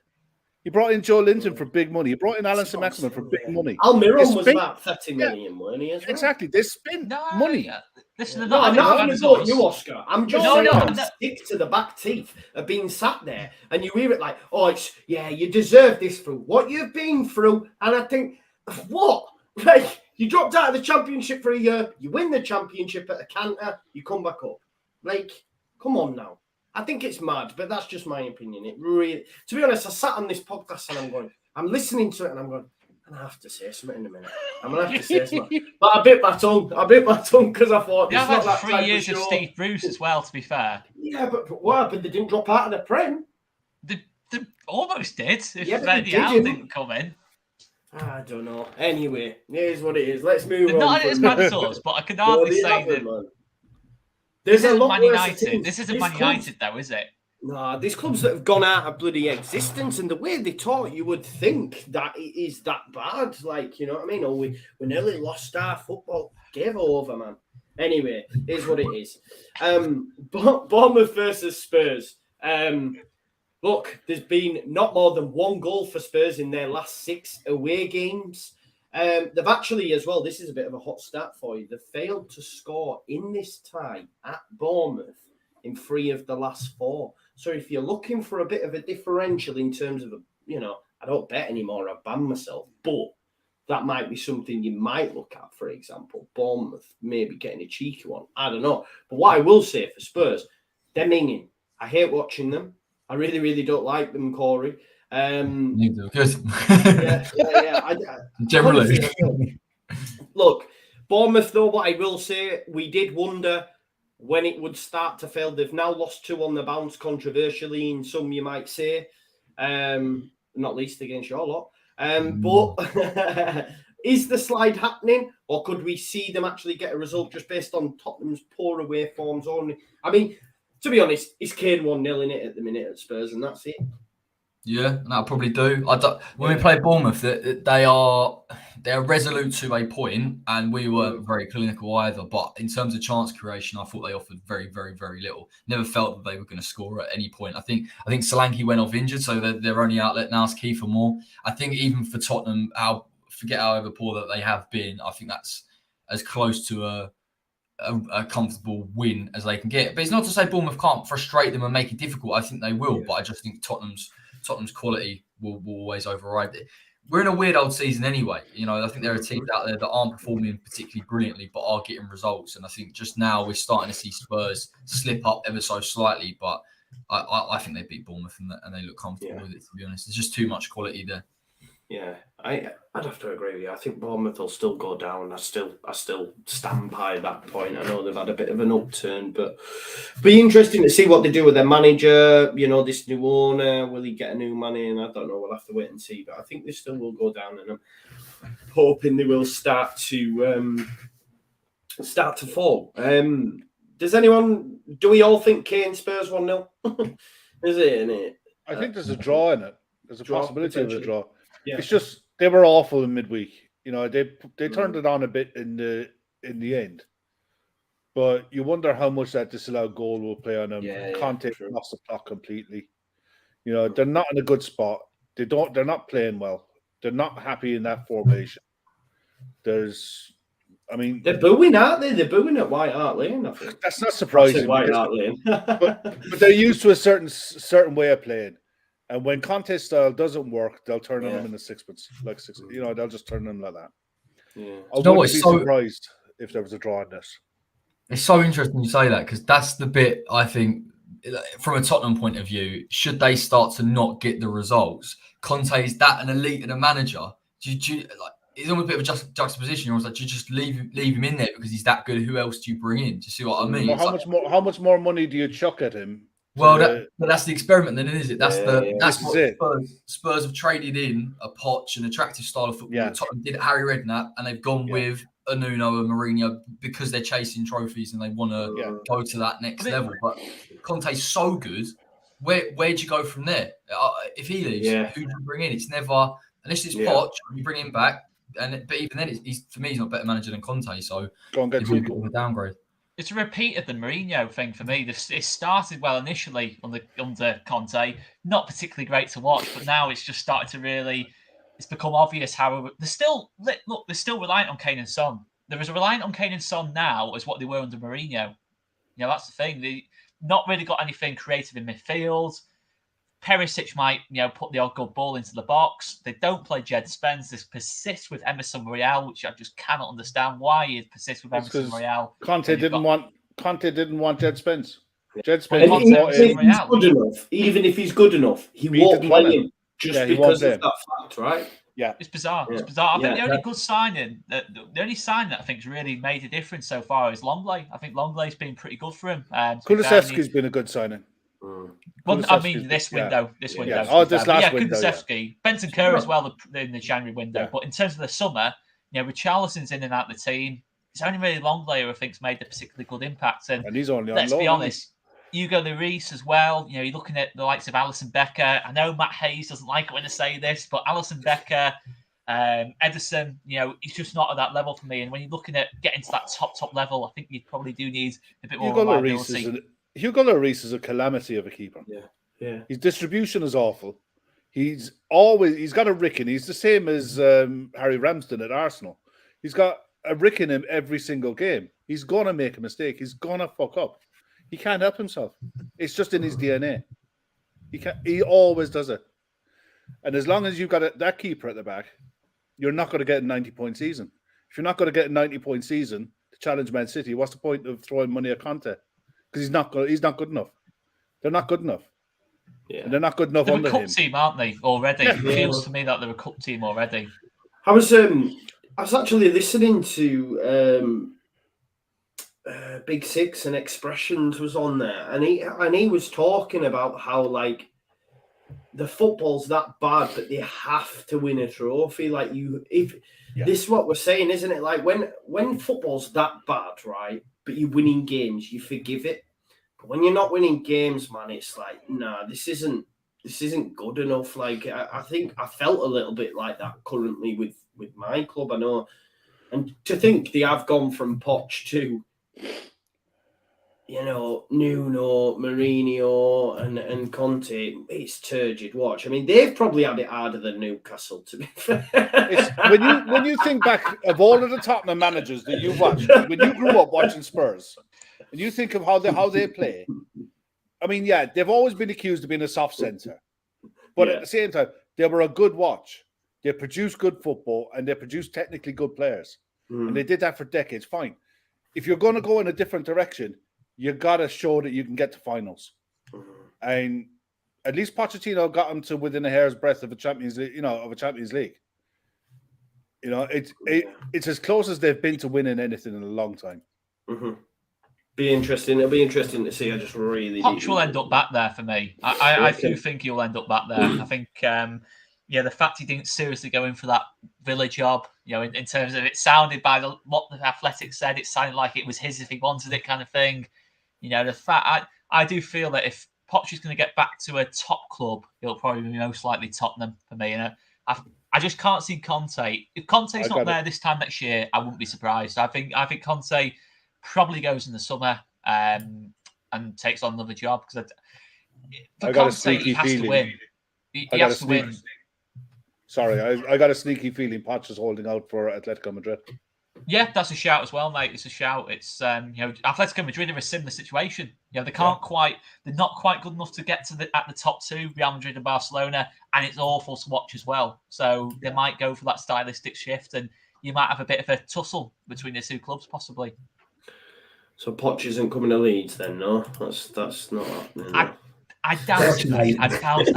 He brought in Joe Linton for big money. He brought in Alan Saint-Maximin for big money. Almiron was about 30 million, weren't he? Exactly. They spent money. Listen, I'm not going you, Oscar. I'm just saying stick to the back teeth of being sat there and you hear it like, you deserve this through what you've been through. And I think, what? Like, you dropped out of the Championship for a year, you win the Championship at a canter, you come back up. Like, come on now. I think it's mad, but that's just my opinion. It really, to be honest, I sat on this podcast and I'm listening to it and I'm going, I have to say something in a minute. I'm going to have to say something. But I bit my tongue because I thought... I've had 3 years of Steve Bruce as well, to be fair. Yeah, but what happened? They didn't drop out of the Prem. They almost did. If Eddie Howe didn't come in. I don't know. Anyway, here's what it is. Let's move on. Not as bad as us, but I can hardly say that... Man. This isn't Man United. This isn't Man United, though, is it? No, these clubs that have gone out of bloody existence, and the way they talk, you would think that it is that bad. Like, you know what I mean? We nearly lost our football. Gave over, man. Anyway, here's what it is. Bournemouth versus Spurs. Look, there's been not more than 1 goal for Spurs in their last 6 away games. They've actually, as well, this is a bit of a hot stat for you. They've failed to score in this tie at Bournemouth in 3 of the last 4. So if you're looking for a bit of a differential in terms of, I don't bet anymore, I ban myself, but that might be something you might look at, for example. Bournemouth maybe getting a cheeky one. I don't know. But what I will say for Spurs, they're minging. I hate watching them. I really, really don't like them, Corey. Neither. Good. Yeah. Generally. Look, Bournemouth, though, what I will say, we did wonder when it would start to fail. They've now lost 2 on the bounce, controversially, in some you might say. Not least against your lot. But is the slide happening, or could we see them actually get a result just based on Tottenham's poor away forms only? I mean, to be honest, it's Kane 1-0 in it at the minute at Spurs, and that's it. Yeah, and I'll probably do. When we play Bournemouth, they're resolute to a point, and we weren't very clinical either. But in terms of chance creation, I thought they offered very, very, very little. Never felt that they were going to score at any point. I think Solanke went off injured, so their only outlet now is Kiefer Moore. I think even for Tottenham, forget however poor that they have been, I think that's as close to a comfortable win as they can get. But it's not to say Bournemouth can't frustrate them and make it difficult. I think they will, but I just think Tottenham's quality will always override it. we're in a weird old season anyway. You know, I think there are teams out there that aren't performing particularly brilliantly, but are getting results. And I think just now we're starting to see Spurs slip up ever so slightly. But I think they beat Bournemouth and they look comfortable with it, to be honest. There's just too much quality there. Yeah, I'd have to agree with you. I think Bournemouth will still go down. I still stand by that point. I know they've had a bit of an upturn, but be interesting to see what they do with their manager. You know, this new owner, will he get a new man in? I don't know. We'll have to wait and see. But I think they still will go down, and I'm hoping they will start to fall. Do we all think Kane Spurs 1-0? Is it, isn't it? I think there's a draw in it. There's a possibility of a draw. Yeah. It's just they were awful in midweek. You know, they turned it on a bit in the end, but you wonder how much that disallowed goal will play on them. Conte lost the plot completely. You know, they're not in a good spot. They're not playing well. They're not happy in that formation. They're booing, aren't they? They're booing at White Hart Lane, I think. That's not surprising. White Hart Lane. but they're used to a certain way of playing. And when Conte's style doesn't work, they'll turn on them in the sixpence. You know, they'll just turn them like that. Yeah. I wouldn't be surprised if there was a draw in this. It's so interesting you say that, because that's the bit I think, from a Tottenham point of view, should they start to not get the results, Conte is that an elite and a manager. It's almost a bit of a juxtaposition. You're almost like, do you just leave him in there because he's that good? Who else do you bring in? Do you see what I mean? Well, how much more money do you chuck at him? Well, that's the experiment, then, is it? That's what Spurs have traded in a Poch, an attractive style of football. Tottenham did Harry Redknapp, and they've gone with a Nuno and Mourinho because they're chasing trophies and they want to go to that next level. But Conte's so good. Where'd you go from there? If he leaves, who do you bring in? It's never, unless it's Poch, you bring him back. But even then, for me, he's not a better manager than Conte. So it's a bit of a downgrade. It's a repeat of the Mourinho thing for me. It started well initially under Conte, not particularly great to watch, but now it's just started to really. It's become obvious how they're still reliant on Kane and Son. They're as reliant on Kane and Son now as what they were under Mourinho. You know, that's the thing. They not really got anything creative in midfield. Perisic might, put the odd good ball into the box. They don't play Jed Spence. They persist with Emerson Royale, which I just cannot understand why he persists with Emerson Royale. Conte didn't want Jed Spence. Jed Spence. Even if he's good enough, he won't play him just because of that fact, right? Yeah, it's bizarre. Yeah. It's bizarre. I think the only good signing, the only sign that I think's really made a difference so far is Longley. I think Longley's been pretty good for him. Kulusevski's been a good signing. Well, I mean, this window. This last window. Kulusevski, Benton Kerr as well in the January window. But in terms of the summer, Richarlison's in and out of the team. It's only really Longley who I think's made a particularly good impact. And he's only on let's be honest, Hugo Lloris as well. You're looking at the likes of Alisson Becker. I know Matt Hayes doesn't like it when I say this, but Alisson Becker, Ederson, he's just not at that level for me. And when you're looking at getting to that top lelevel, I think you probably do need a bit more reliability. Hugo Lloris is a calamity of a keeper. Yeah. His distribution is awful. He's got a rick in. He's the same as Harry Ramsden at Arsenal. He's got a rick in him every single game. He's gonna make a mistake. He's gonna fuck up. He can't help himself. It's just in his DNA. He always does it. And as long as you've got that keeper at the back, you're not going to get a 90-point season. If you're not going to get a 90-point season to challenge Man City, what's the point of throwing money at Conte? Because he's not good enough. They're not good enough. Yeah. And they're not good enough they're under him. They're a cup team, aren't they, already? It feels to me that they're a cup team already. I was actually listening to Big Six and Expressions was on there, and he was talking about how the football's that bad, but they have to win a trophy. This is what we're saying, isn't it? Like when football's that bad, right? But you're winning games, you forgive it. But when you're not winning games, man, it's like, nah, this isn't good enough. I think I felt a little bit like that currently with my club. I know, and to think they have gone from Poch to Nuno, Mourinho, and Conte, it's turgid watch. I mean, they've probably had it harder than Newcastle, to be fair. When you think back of all of the Tottenham managers that you've watched, when you grew up watching Spurs, and you think of how they play, I mean, they've always been accused of being a soft centre. But at the same time, they were a good watch. They produce good football and they produce technically good players. And they did that for decades. Fine. If you're going to go in a different direction, you got to show that you can get to finals. And at least Pochettino got them to within a hair's breadth of a Champions League, of a Champions League. It's as close as they've been to winning anything in a long time. Be interesting. It'll be interesting to see. I just really. Poch will end up back there for me. I do think he'll end up back there. I think, the fact he didn't seriously go in for that Villa job, in terms of it sounded by what the Athletic said, it sounded like it was his if he wanted it, kind of thing. The fact I do feel that if Poch is going to get back to a top club, it'll probably be most likely Tottenham for me. And I just can't see Conte. If Conte's not there this time next year, I wouldn't be surprised. I think Conte probably goes in the summer and takes on another job because for Conte he has to win. He has to win. Sorry, I got a sneaky feeling Poch is holding out for Atletico Madrid. Yeah, that's a shout as well, mate. It's a shout. It's Atletico Madrid are a similar situation. They can't they're not quite good enough to get to at the top two, Real Madrid and Barcelona, and it's awful to watch as well. So they might go for that stylistic shift, and you might have a bit of a tussle between the two clubs, possibly. So Poch isn't coming to Leeds then, no? That's not happening. No. I doubt it, mate. I do doubt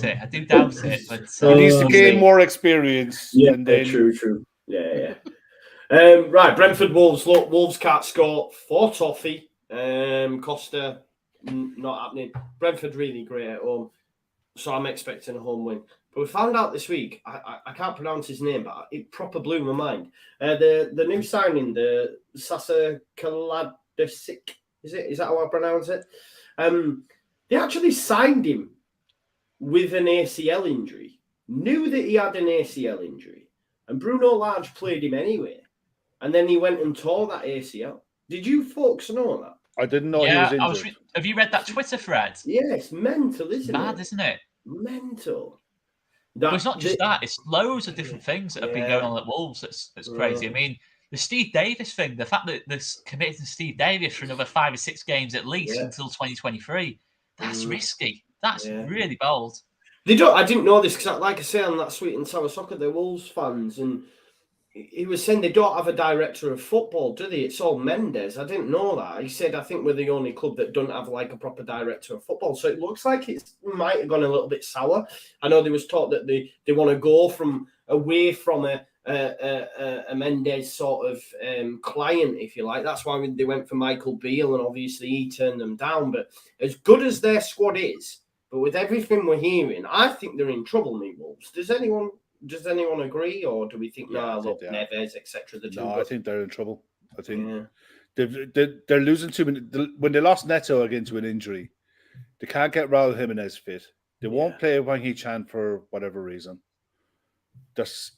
it. I do doubt it. But he needs to gain more experience. Yeah, and then... true. Yeah. Right, Brentford Wolves. Look, Wolves can't score for Toffee. Costa, not happening. Brentford really great at home, so I'm expecting a home win. But we found out this week, I can't pronounce his name, but it proper blew my mind. The new signing, the Sasa Kaladasic, is that how I pronounce it? They actually signed him with an ACL injury, knew that he had an ACL injury, and Bruno Lage played him anyway. And then he went and tore that ACL. Did you folks know that? I didn't know he was injured. Have you read that Twitter thread? Yeah, it's mental, isn't it? Mad, isn't it? Mental. But it's not just that. It's loads of different things that have been going on at Wolves. That's crazy. I mean, the Steve Davis thing, the fact that they're committed to Steve Davis for another 5 or 6 games at least until 2023, that's risky. That's really bold. I didn't know this because, like I say, on that Sweet and Sour Soccer, they're Wolves fans, and he was saying they don't have a director of football, do they? It's all Mendes. I didn't know that. He said, I think we're the only club that don't have like a proper director of football. So it looks like it might have gone a little bit sour. I know there was talk that they want to go away from a Mendes sort of client, if you like. That's why they went for Michael Beale, and obviously he turned them down. But as good as their squad is, but with everything we're hearing, I think they're in trouble, me Wolves. Does anyone agree, or do we think Neves, etc.? I think they're in trouble. I think they're losing too many. When they lost Neto again to an injury, they can't get Raul Jimenez fit. They won't play Wang Hee-chan for whatever reason.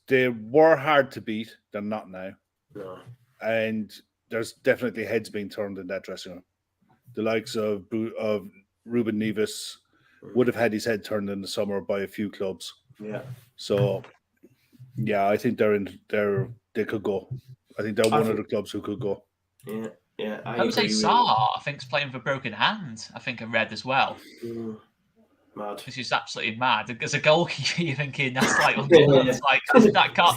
They were hard to beat. They're not now. No. And there's definitely heads being turned in that dressing room. The likes of Ruben Neves would have had his head turned in the summer by a few clubs. Yeah. So, I think they could go. I think they're one of the clubs who could go. Yeah. Jose Salah, I think, is playing for broken hand. I think I read as well. Mad. Which is absolutely mad. As a goalkeeper, you're thinking that's like unbelievable. It's like that can't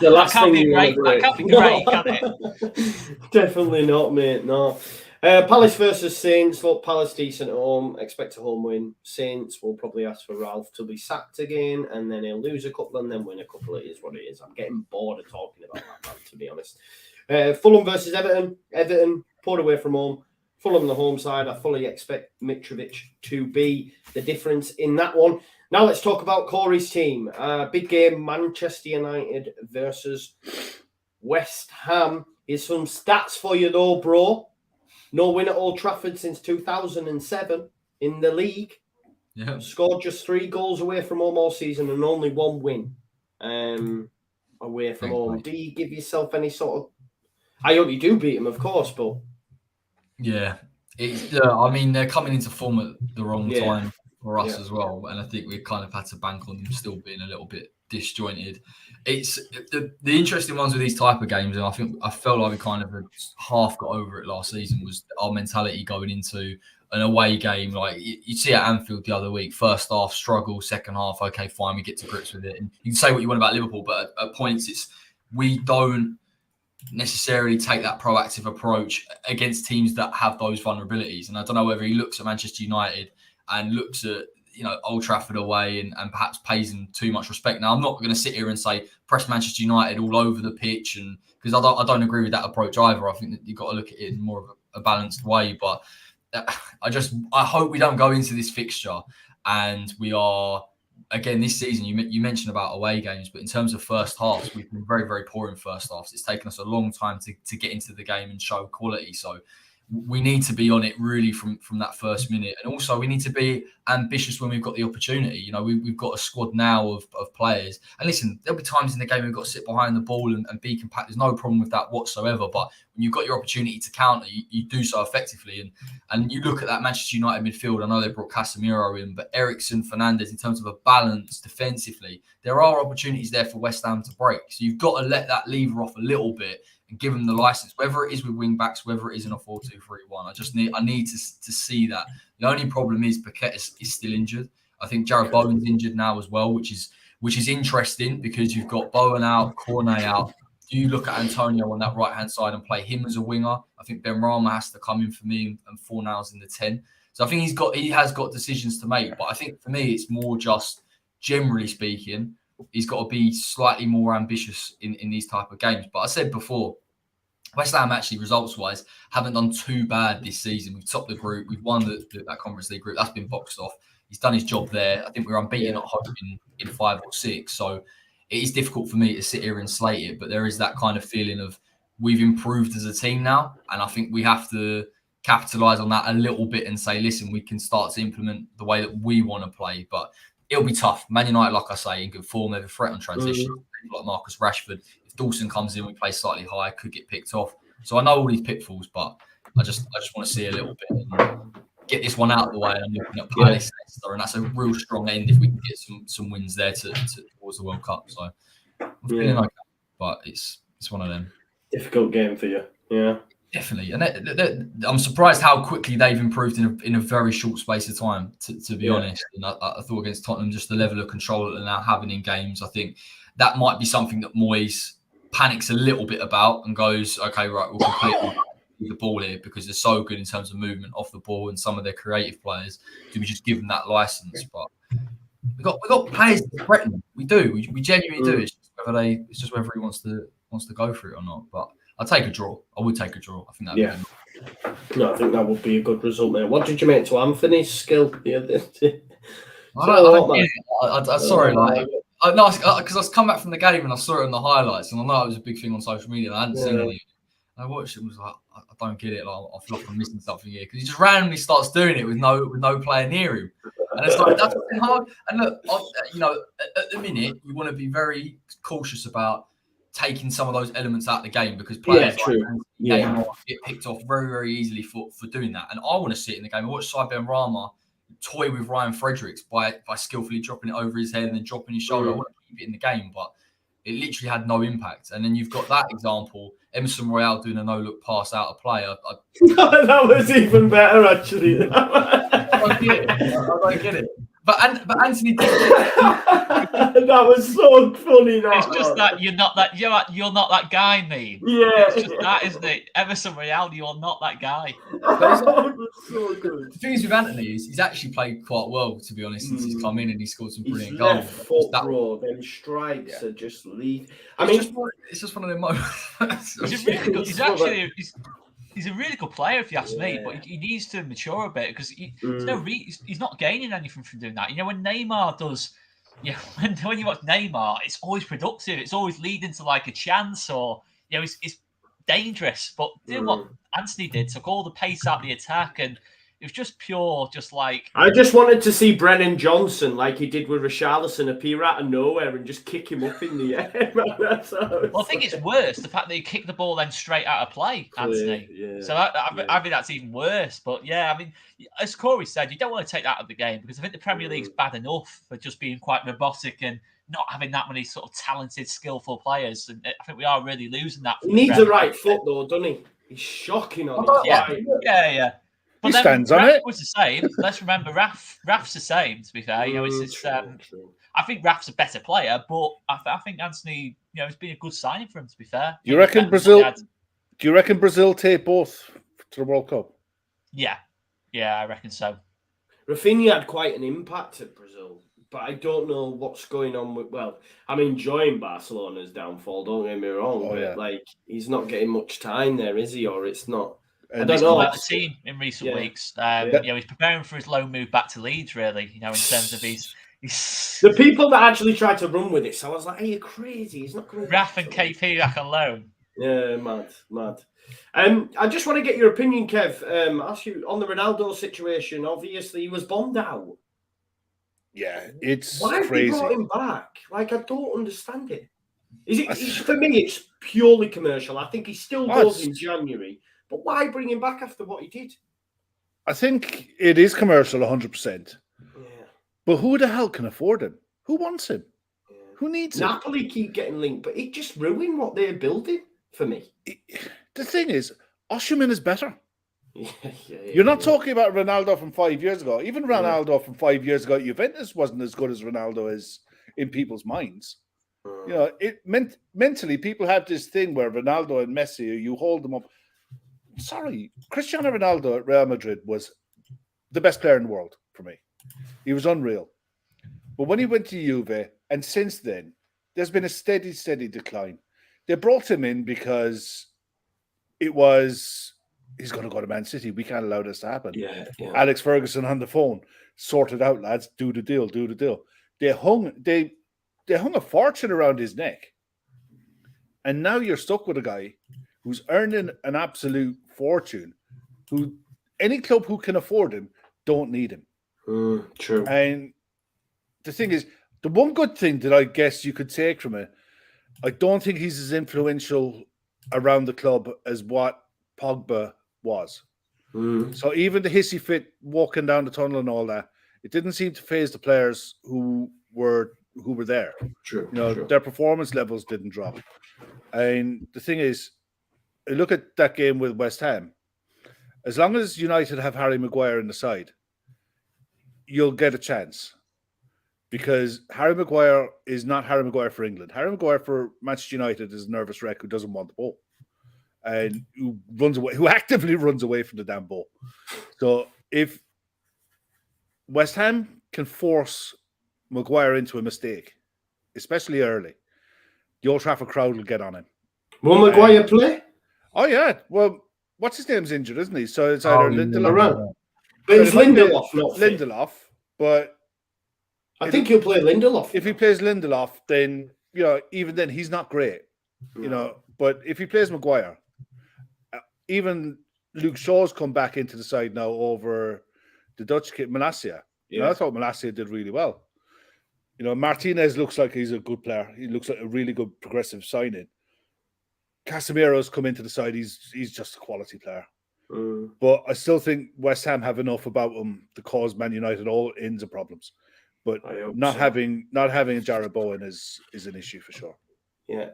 be great. That can't be great, can it? Definitely not, mate. No. Palace versus Saints. Look, Palace decent at home. Expect a home win. Saints will probably ask for Ralph to be sacked again, and then he'll lose a couple and then win a couple. It is what it is. I'm getting bored of talking about that, man, to be honest. Fulham versus Everton. Everton pulled away from home. Fulham the home side. I fully expect Mitrovic to be the difference in that one. Now let's talk about Corey's team. Big game, Manchester United versus West Ham. Here's some stats for you though, bro. No win at Old Trafford since 2007 in the league. Yeah. Scored just 3 goals away from home all season and only 1 win away from home. Mate. Do you give yourself any sort of... I hope you do beat them, of course, but... Yeah. I mean, they're coming into form at the wrong time for us as well. And I think we kind of had to bank on them still being a little bit disjointed. It's the interesting ones with these type of games, and I felt like we kind of had half got over it last season, was our mentality going into an away game. Like you see at Anfield the other week, first half struggle, second half, okay, fine, we get to grips with it. And you can say what you want about Liverpool, but at points we don't necessarily take that proactive approach against teams that have those vulnerabilities. And I don't know whether he looks at Manchester United and looks at Old Trafford away and perhaps pays them too much respect. Now, I'm not going to sit here and say press Manchester United all over the pitch, and because I don't agree with that approach either. I think that you've got to look at it in more of a balanced way. But I hope we don't go into this fixture and we are, again, this season, you mentioned about away games, but in terms of first halves, we've been very, very poor in first halves. It's taken us a long time to get into the game and show quality. So we need to be on it really from that first minute. And also we need to be ambitious when we've got the opportunity. We've got a squad now of players. And listen, there'll be times in the game we've got to sit behind the ball and be compact. There's no problem with that whatsoever. But when you've got your opportunity to counter, you do so effectively. And you look at that Manchester United midfield, I know they brought Casemiro in, but Eriksen, Fernandes, in terms of a balance defensively, there are opportunities there for West Ham to break. So you've got to let that lever off a little bit and give them the license, whether it is with wing backs, whether it is in a 4-2-3-1. I need to see that. The only problem is Paquette is still injured. I think Jared Bowen's injured now as well, which is interesting because you've got Bowen out, Cornet out. Do you look at Antonio on that right-hand side and play him as a winger? I think Benrahma has to come in for me and Fornals in the 10. So I think he has got decisions to make. But I think for me, it's more just, generally speaking, he's got to be slightly more ambitious in these type of games. But I said before, West Ham actually, results-wise, haven't done too bad this season. We've topped the group. We've won that Conference League group. That's been boxed off. He's done his job there. I think we're unbeaten at home in 5 or 6. So it is difficult for me to sit here and slate it. But there is that kind of feeling of we've improved as a team now. And I think we have to capitalise on that a little bit and say, listen, we can start to implement the way that we want to play. But it'll be tough. Man United, like I say, in good form. They're a threat on transition. Like Marcus Rashford. If Dawson comes in, we play slightly higher, could get picked off. So I know all these pitfalls, but I just want to see a little bit and get this one out of the way. I'm looking at Palace, Leicester, and that's a real strong end if we can get some wins there towards the World Cup. So I'm feeling okay, but it's one of them. Difficult game for you, yeah. Definitely, and I'm surprised how quickly they've improved in a very short space of time. To be honest, and I thought against Tottenham, just the level of control that they're now having in games, I think that might be something that Moyes panics a little bit about and goes, okay, right, we'll completely the ball here because they're so good in terms of movement off the ball and some of their creative players. Do we just give them that license? But we got players to threaten them. We do. We genuinely do. It's just whether he wants to go for it or not. But I'll take a draw. I would take a draw. I think that. Yeah. No, I think that would be a good result there. What did you make to Anthony's skill the other day? Sorry, because I come back from the game and I saw it in the highlights, and I know it was a big thing on social media. And I hadn't seen it. I watched it and was like, I don't get it. Like, I feel like I'm missing something here because he just randomly starts doing it with no player near him, and it's like that's hard. And look, at the minute you want to be very cautious about taking some of those elements out of the game because players get picked off very, very easily for doing that. And I want to see it in the game. I watched Benrahma toy with Ryan Fredericks by skillfully dropping it over his head and then dropping his shoulder. I want to keep it in the game, but it literally had no impact. And then you've got that example, Emerson Royale doing a no-look pass out of play. That was even better, actually. I don't get it. But Antony did. That was so funny. It's just that you're not that guy, mate. Yeah, it's just that, isn't it? Emerson Royale, you're not that guy. That was so good. The thing is with Antony is he's actually played quite well, to be honest, since he's come in and he scored some brilliant his goals. Left foot, bro, them strikes are just lead. It's just one of them moments. He's a really good player, if you ask me, but he needs to mature a bit because he's not gaining anything from doing that. You know, when Neymar does, when you watch Neymar, it's always productive. It's always leading to like a chance or, it's dangerous. But doing what Antony did, took all the pace out of the attack and it was just pure, just like... I just wanted to see Brennan Johnson, like he did with Richarlison, appear out of nowhere and just kick him up in the air. Well, I think it's worse, the fact that he kicked the ball then straight out of play, Antony. Yeah. So I think that's even worse. But yeah, I mean, as Corey said, you don't want to take that out of the game because I think the Premier League's bad enough for just being quite robotic and not having that many sort of talented, skillful players. And I think we are really losing that. He needs a right foot, though, doesn't he? He's shocking on it. Yeah. But He then stands on Raf it. was the same. Let's remember Raf's the same. To be fair, True. I think Raf's a better player, but I think Antony, it's been a good signing for him. To be fair, Do you reckon Brazil? Do you reckon Brazil take both to the World Cup? Yeah, I reckon so. Rafinha had quite an impact at Brazil, but I don't know what's going on with. Well, I'm enjoying Barcelona's downfall. Don't get me wrong, but he's not getting much time there, is he? Or it's not. I don't know. About the team in recent weeks. He's preparing for his loan move back to Leeds. Really, in terms of his the people that actually tried to run with this. I was like, "Are you crazy? He's not coming." Raf and KP back on loan. Yeah, mad. I just want to get your opinion, Kev. Ask you on the Ronaldo situation. Obviously, he was bombed out. Yeah, it's why crazy. They brought him back? Like, I don't understand it. For me? It's purely commercial. I think he still goes in January, but why bring him back after what he did? I think it is commercial, 100%. Yeah. But who the hell can afford him? Who wants him? Yeah. Who needs him? Napoli keep getting linked, but it just ruined what they're building for me. The thing is, Osimhen is better. You're not talking about Ronaldo from 5 years ago. Even Ronaldo from 5 years ago at Juventus wasn't as good as Ronaldo is in people's minds. It mentally, people have this thing where Ronaldo and Messi, you hold them up. Sorry, Cristiano Ronaldo at Real Madrid was the best player in the world for me. He was unreal. But when he went to Juve, and since then, there's been a steady decline. They brought him in because it was, he's going to go to Man City. We can't allow this to happen. Yeah. Alex Ferguson on the phone, sort it out, lads. Do the deal. They hung a fortune around his neck. And now you're stuck with a guy who's earning an absolute fortune, who any club who can afford him don't need him. True. And the thing is, the one good thing that I guess you could take from it, I don't think he's as influential around the club as what Pogba was. So even the hissy fit walking down the tunnel and all that, it didn't seem to faze the players who were there. True. Their performance levels didn't drop. And the thing is, look at that game with West Ham. As long as United have Harry Maguire in the side, you'll get a chance. Because Harry Maguire is not Harry Maguire for England. Harry Maguire for Manchester United is a nervous wreck who doesn't want the ball. And who actively runs away from the damn ball. So if West Ham can force Maguire into a mistake, especially early, the Old Trafford crowd will get on him. Will Maguire play? Oh, yeah. Well, what's his name's injured, isn't he? So it's either Lindelof. But it's Lindelof, not Lindelof. But I think he'll play Lindelof. If he plays Lindelof, then, even then, he's not great. But if he plays Maguire, even Luke Shaw's come back into the side now over the Dutch kid, Malacia. I thought Malacia did really well. Martinez looks like he's a good player. He looks like a really good progressive signing. Casemiro's come into the side. He's just a quality player. But I still think West Ham have enough about them to cause Man United all ends of problems. But not having a Jarrod Bowen is an issue for sure. Yeah,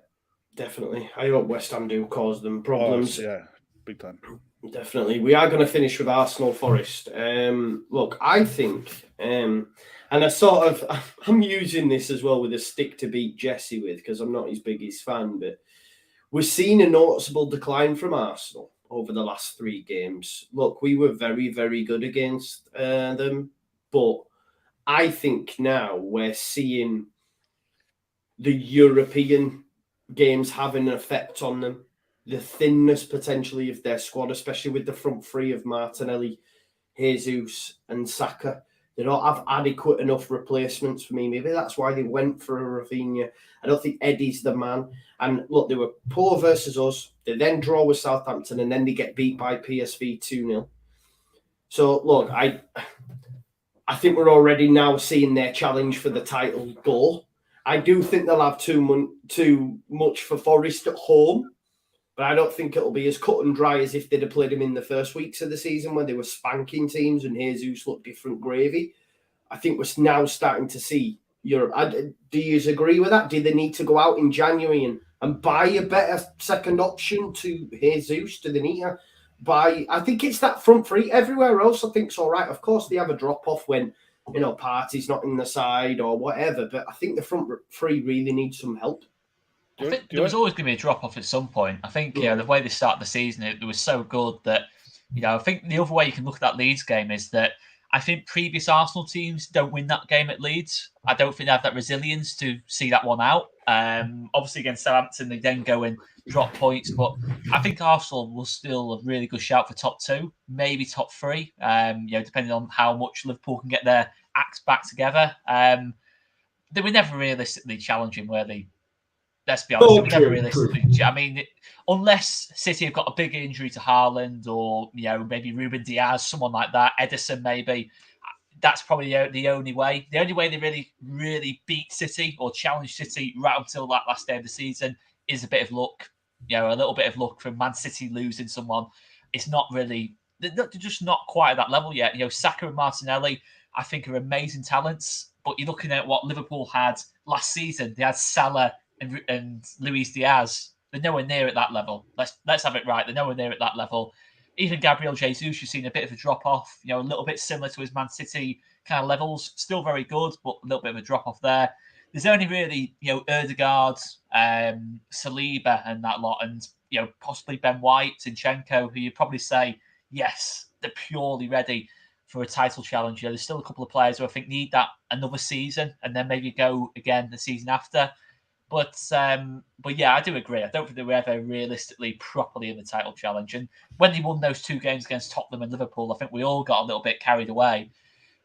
definitely. I hope West Ham do cause them problems. Big time. Definitely. We are going to finish with Arsenal Forest. Look, I think, and I'm using this as well with a stick to beat Jesse with, because I'm not his biggest fan, but we're seeing a noticeable decline from Arsenal over the last 3 games. Look, we were very, very good against them, but I think now we're seeing the European games having an effect on them. The thinness potentially of their squad, especially with the front three of Martinelli, Jesus and Saka. They don't have adequate enough replacements for me. Maybe that's why they went for a Rafinha. I don't think Eddie's the man. And look, they were poor versus us. They then draw with Southampton and then they get beat by PSV 2-0. So look, I think we're already now seeing their challenge for the title go. I do think they'll have too much for Forest at home. But I don't think it'll be as cut and dry as if they'd have played him in the first weeks of the season when they were spanking teams and Jesus looked different gravy. I think we're now starting to see Europe. Do you agree with that? Do they need to go out in January and buy a better second option to Jesus? Do they need to But I think it's that front three. Everywhere else, I think it's all right. Of course, they have a drop off when Partey's not in the side or whatever. But I think the front three really needs some help. I think there was always going to be a drop off at some point. I think the way they started the season, it was so good that I think the other way you can look at that Leeds game is that I think previous Arsenal teams don't win that game at Leeds. I don't think they have that resilience to see that one out. Obviously, against Southampton, they then go and drop points. But I think Arsenal will still a really good shout for top 2, maybe top 3, depending on how much Liverpool can get their acts back together. They were never realistically challenging, were they? Let's be honest, we never realistically. I mean, unless City have got a big injury to Haaland or maybe Ruben Diaz, someone like that, Edison maybe. That's probably the only way. The only way they really beat City or challenge City right until that last day of the season is a bit of luck. A little bit of luck from Man City losing someone. It's not really. They're just not quite at that level yet. Saka and Martinelli, I think, are amazing talents. But you're looking at what Liverpool had last season. They had Salah and Luis Diaz. They're nowhere near at that level. Let's have it right. They're nowhere near at that level. Even Gabriel Jesus, you've seen a bit of a drop off. A little bit similar to his Man City kind of levels. Still very good, but a little bit of a drop off there. There's only really Ødegaard, Saliba, and that lot, and possibly Ben White, Zinchenko, who you'd probably say yes, they're purely ready for a title challenge. There's still a couple of players who I think need that another season, and then maybe go again the season after. But yeah, I do agree. I don't think they were ever realistically properly in the title challenge. And when they won those 2 games against Tottenham and Liverpool, I think we all got a little bit carried away.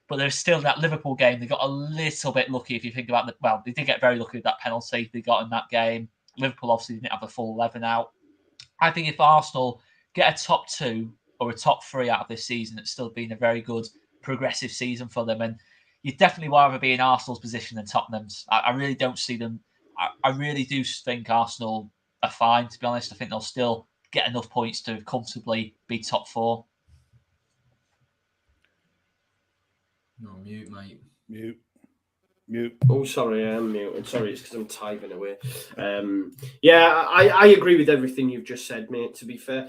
But there's still that Liverpool game. They got a little bit lucky if you think about they did get very lucky with that penalty they got in that game. Liverpool obviously didn't have the full 11 out. I think if Arsenal get a top 2 or a top 3 out of this season, it's still been a very good progressive season for them. And you'd definitely rather be in Arsenal's position than Tottenham's. I really don't see them. I really do think Arsenal are fine, to be honest. I think they'll still get enough points to comfortably be top 4. No, mute, mate. Mute. Oh, sorry, I am muted. Sorry, it's because I'm typing away. I agree with everything you've just said, mate, to be fair.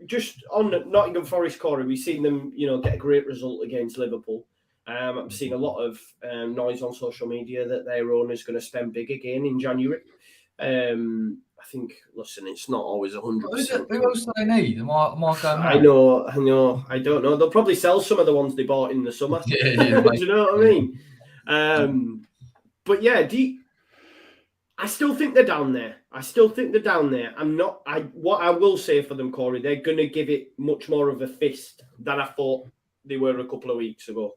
Just on Nottingham Forest, Corey, we've seen them, get a great result against Liverpool. I'm seeing a lot of noise on social media that their owner's going to spend big again in January. I think, listen, it's not always 100%. Who else do they need? I know. I don't know. They'll probably sell some of the ones they bought in the summer. Do you know what I mean? But yeah, I still think they're down there. What I will say for them, Corey, they're going to give it much more of a fist than I thought they were a couple of weeks ago.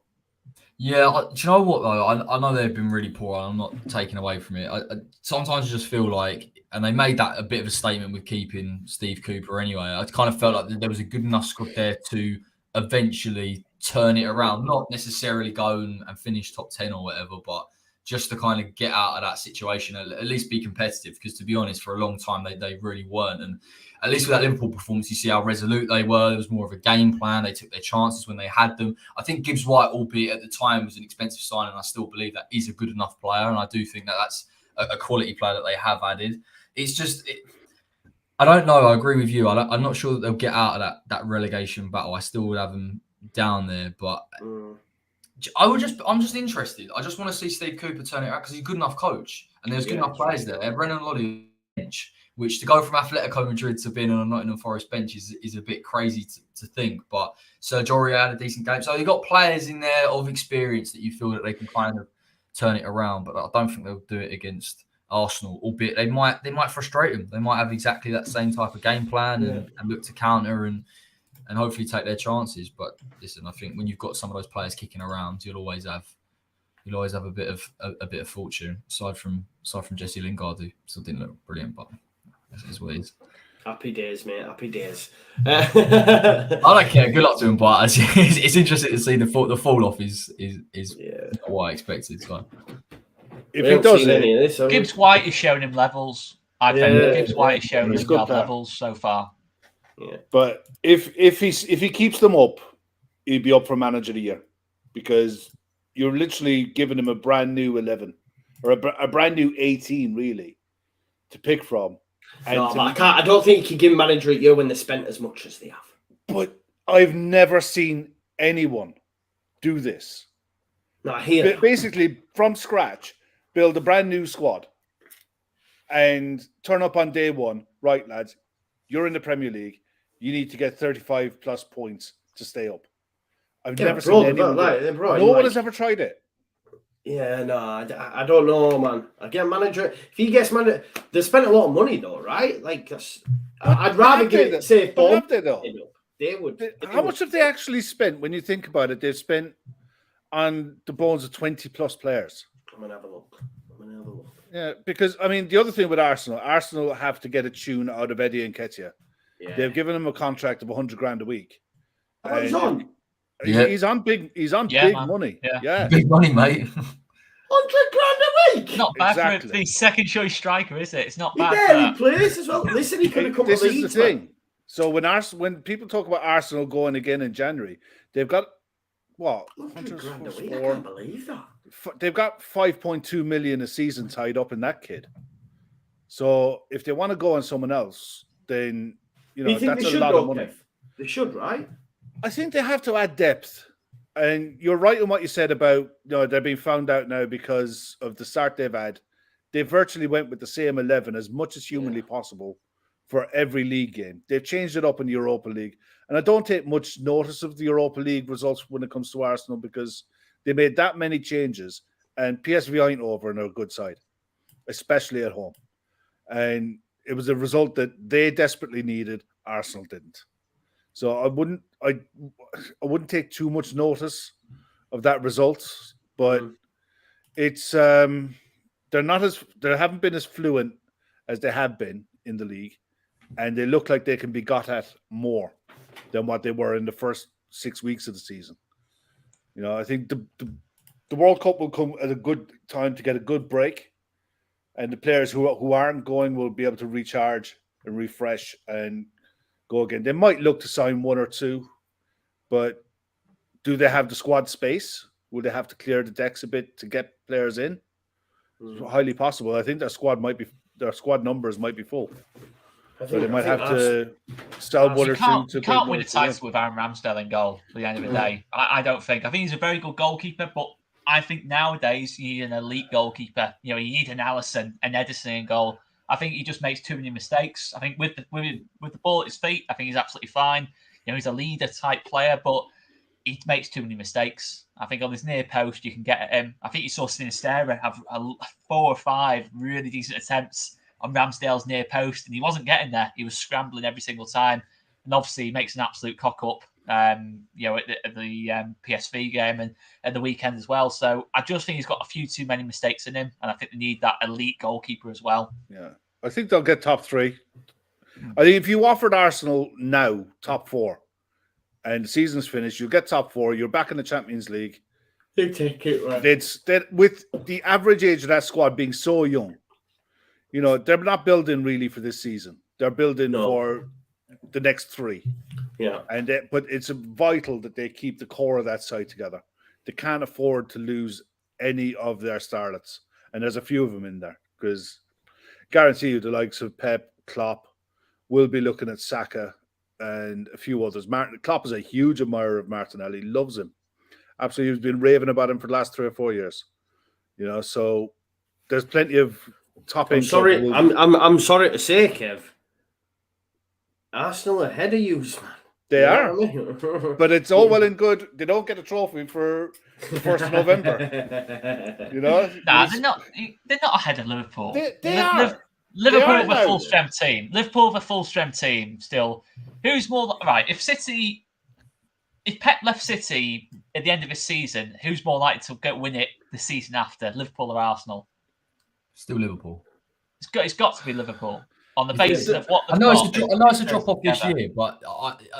Yeah, do you know what though? I know they've been really poor, and I'm not taking away from it. I sometimes just feel like, and they made that a bit of a statement with keeping Steve Cooper anyway. I kind of felt like there was a good enough squad there to eventually turn it around, not necessarily go and finish top 10 or whatever, but just to kind of get out of that situation, at least be competitive. Because to be honest, for a long time they really weren't. And at least with that Liverpool performance, you see how resolute they were. There was more of a game plan. They took their chances when they had them. I think Gibbs White, albeit at the time, was an expensive signing. I still believe that he's a good enough player. And I do think that that's a quality player that they have added. It's just, I don't know. I agree with you. I'm not sure that they'll get out of that relegation battle. I still would have them down there. But I'm just interested. I just want to see Steve Cooper turn it around because he's a good enough coach. And there's good enough players there. Brennan Loddy bench, which to go from Atletico Madrid to being on a Nottingham Forest bench is a bit crazy to think. But Sergio Aurier had a decent game. So you've got players in there of experience that you feel that they can kind of turn it around. But I don't think they'll do it against Arsenal, albeit they might frustrate them. They might have exactly that same type of game plan and look to counter and hopefully take their chances. But listen, I think when you've got some of those players kicking around, you'll always have a bit of fortune. Aside from Jesse Lingard, who still didn't look brilliant, but that's what it is. Happy days, mate. Happy days. I don't care. Good luck to him, but it's interesting to see the fall off is not what I expected. So. If he does any of this, Gibbs White is showing him levels. I think Gibbs White is showing him levels so far. Yeah. But if he keeps them up, he'll be up for manager of the year because you're literally giving him a brand new 11 or a brand new 18 really to pick from. I don't think you can give him manager of the year when they spent as much as they have. But I've never seen anyone do this. No, I hear that. Basically, from scratch, build a brand new squad and turn up on day one. Right, lads, you're in the Premier League. You need to get 35 plus points to stay up. I've never seen anyone. No one has ever tried it. Yeah, no, I don't know, man. Again, manager, if he gets manager, they spent a lot of money though, right? Like, I'd rather give it safe. Have they though? They would. How much have they actually spent? When you think about it, they've spent on the bones of 20 plus players. I'm gonna have a look. Yeah, because I mean, the other thing with Arsenal have to get a tune out of Eddie Nketiah. Yeah. They've given him a contract of 100 grand a week. He's on. Yeah. He's on big money. Yeah. Big money, mate. 100 grand a week. Not bad for the second choice striker, is it? It's not bad. He barely plays as well. Listen, he could have come to Leeds. This is the thing. So when people talk about Arsenal going again in January, they've got what? 100 grand a week. I can't believe that. They've got 5.2 million a season tied up in that kid. So if they want to go on someone else, then that's a lot of money. They should, right? I think they have to add depth. And you're right in what you said about they're being found out now because of the start they've had. They virtually went with the same 11 as much as humanly possible for every league game. They've changed it up in the Europa League. And I don't take much notice of the Europa League results when it comes to Arsenal because they made that many changes and PSV Eindhoven are a good side, especially at home. And it was a result that they desperately needed. Arsenal didn't. So I wouldn't take too much notice of that result, but it's they haven't been as fluent as they have been in the league, and they look like they can be got at more than what they were in the first 6 weeks of the season. I think the World Cup will come at a good time to get a good break, and the players who aren't going will be able to recharge and refresh and go again. They might look to sign one or two, but do they have the squad space? Will they have to clear the decks a bit to get players in? It's highly possible. I think their squad numbers might be full. So they might have to sell one or two. You can't win a title with Aaron Ramsdale in goal at the end of the day. I don't think. I think he's a very good goalkeeper, but I think nowadays you need an elite goalkeeper. You need an Alisson, an Edison in goal. I think he just makes too many mistakes. I think with the ball at his feet, I think he's absolutely fine. He's a leader type player, but he makes too many mistakes. I think on his near post, you can get at him. I think you saw Sinisterra have 4 or 5 really decent attempts on Ramsdale's near post, and he wasn't getting there. He was scrambling every single time, and obviously he makes an absolute cock up. At the PSV game and at the weekend as well. So I just think he's got a few too many mistakes in him, and I think they need that elite goalkeeper as well. Yeah, I think they'll get top 3. I think if you offered Arsenal now top 4 and the season's finished, you'll get top 4. You're back in the Champions League. They take it right. With the average age of that squad being so young, they're not building really for this season. They're building for the next 3. Yeah, but it's vital that they keep the core of that side together. They can't afford to lose any of their starlets, and there's a few of them in there because guarantee you the likes of Pep, Klopp will be looking at Saka and a few others. Klopp is a huge admirer of Martinelli, loves him. Absolutely, he's been raving about him for the last 3 or 4 years. So there's plenty of top. I'm sorry to say, Kev. Arsenal ahead of you, man. They are, but it's all well and good. They don't get a trophy for the 1st of November. Nah, they're not ahead of Liverpool. They are. Liverpool have a full strength team. Liverpool have a full strength team still. Who's more right? If Pep left City at the end of his season, who's more likely to win it the season after, Liverpool or Arsenal? Still Liverpool. It's got to be Liverpool. On the basis of what I know it's a drop off this year, but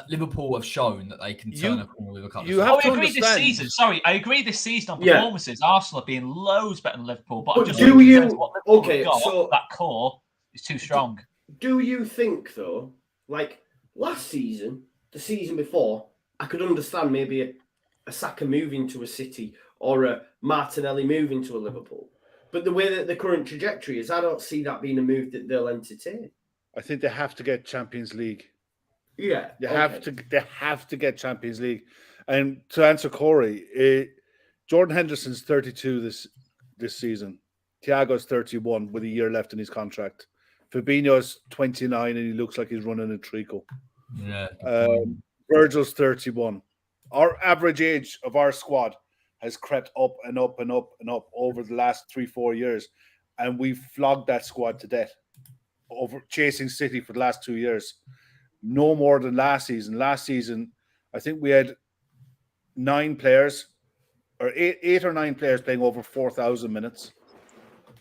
Liverpool have shown that they can turn a corner with a couple of I agree this season. Sorry, I agree this season on performances. Arsenal have been loads better than Liverpool, but so that core is too strong. Do you think though, like last season, the season before, I could understand maybe a Saka moving to a City or a Martinelli moving to a Liverpool? But the way that the current trajectory is, I don't see that being a move that they'll entertain. I think they have to get Champions League. Yeah, They have to get Champions League. And to answer Corey, Jordan Henderson's 32 this season. Thiago's 31 with a year left in his contract. Fabinho's 29 and he looks like he's running a treacle. Yeah. Virgil's 31. Our average age of our squad has crept up and up and up and up over the last 3-4 years, and we've flogged that squad to death over chasing City for the last 2 years. No more than last season. Last season, I think we had 9 players, or eight or 9 players playing over 4,000 minutes.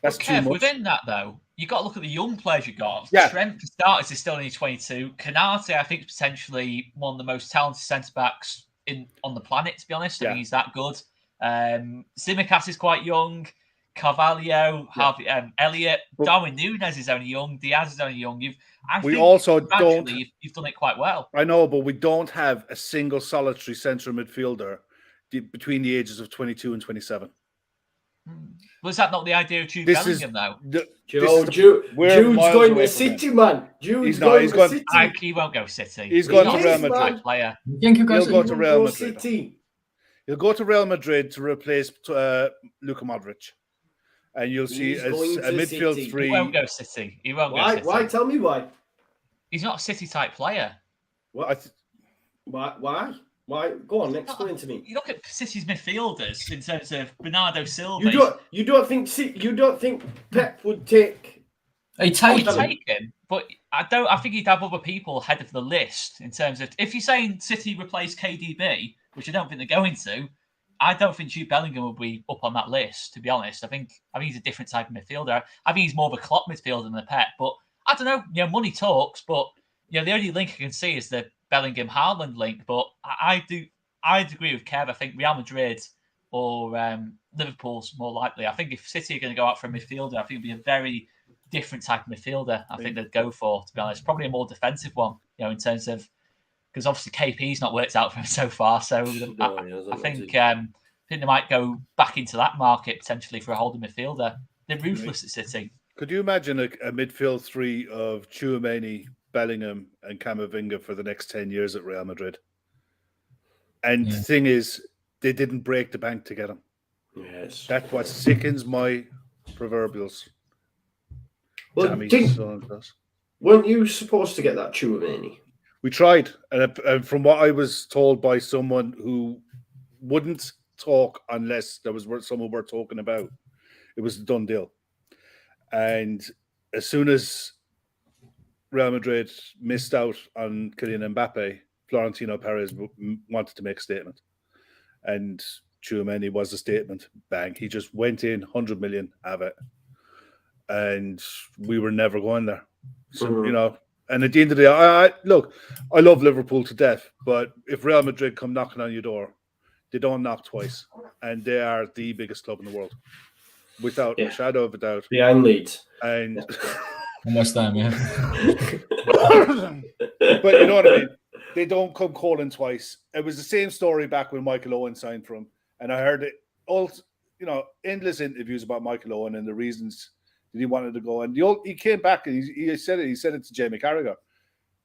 That's too much. Within that, though, you got to look at the young players you got. Yeah. Trent, for starters, is still only 22. Canate, I think, is potentially one of the most talented centre backs on the planet. To be honest, I think he's that good. Tsimikas is quite young. Carvalho, Elliott, Darwin Núñez is only young. Diaz is only young. You've done it quite well. I know, but we don't have a single solitary central midfielder between the ages of 22 and 27. Was that not the idea of Jude Bellingham, though? Jude's going to City, man. Jude's going to City. He won't go City. He's going to Real Madrid. Player. He'll go to Real Madrid. He'll go to Real Madrid to replace Luka Modric. And you'll see a midfield City. three. He won't go City. He won't go City. Why? Tell me why. He's not a City-type player. What? Why? Why? Go on, explain to me. You look at City's midfielders in terms of Bernardo Silva. You don't think Pep would take? He'd take him, but I think he'd have other people ahead of the list in terms of if you're saying City replace KDB, which I don't think they're going to. I don't think Jude Bellingham will be up on that list, to be honest. I think he's a different type of midfielder. I think he's more of a Klopp midfielder than a Pep. But I don't know. Money talks. But the only link I can see is the Bellingham Haaland link. But I'd agree with Kev. I think Real Madrid or Liverpool's more likely. I think if City are going to go out for a midfielder, I think it'd be a very different type of midfielder. I think they'd go for, to be honest, probably a more defensive one. In terms of. Because obviously KP's not worked out for him so far, so I think they might go back into that market potentially for a holding midfielder. They're ruthless at City. Could you imagine a midfield three of Tchouaméni, Bellingham, and Camavinga for the next 10 years at Real Madrid? And the thing is, they didn't break the bank to get him. Yes, that's what sickens my proverbials. Well, weren't you supposed to get that Tchouaméni? We tried, and from what I was told by someone who wouldn't talk unless there was someone we're talking about, it was a done deal. And as soon as Real Madrid missed out on Kylian Mbappe, Florentino Perez wanted to make a statement. And Tchouaméni was a statement. Bang. He just went in, 100 million, have it. And we were never going there. So, and at the end of the day, I love Liverpool to death, but if Real Madrid come knocking on your door, they don't knock twice, and they are the biggest club in the world, without a shadow of a doubt. Behind Leeds. And almost time, yeah. But you know what I mean? They don't come calling twice. It was the same story back when Michael Owen signed for him, and I heard it all, endless interviews about Michael Owen and the reasons that he wanted to go, and he came back and he said it. He said it to Jamie Carragher.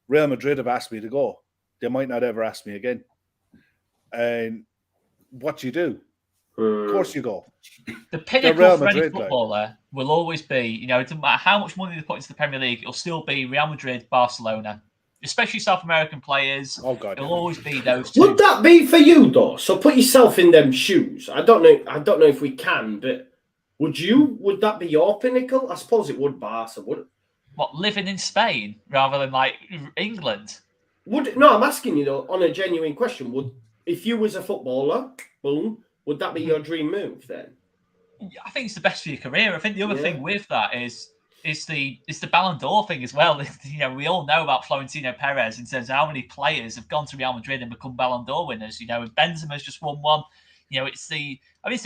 Real Madrid have asked me to go. They might not ever ask me again. And what you do? Of course you go. The pinnacle for any footballer will always be, it doesn't matter how much money they put into the Premier League, it'll still be Real Madrid, Barcelona. Especially South American players. Oh God, it'll always be those two. Would that be for you though? So put yourself in them shoes. I don't know if we can, but would that be your pinnacle? I suppose it would, Barca, would it? What, living in Spain rather than like England? I'm asking you though, on a genuine question. If you was a footballer, boom, would that be your dream move then? I think it's the best for your career. I think the other thing with that is the Ballon d'Or thing as well. We all know about Florentino Perez in terms of how many players have gone to Real Madrid and become Ballon d'Or winners. Benzema's just won one. It's the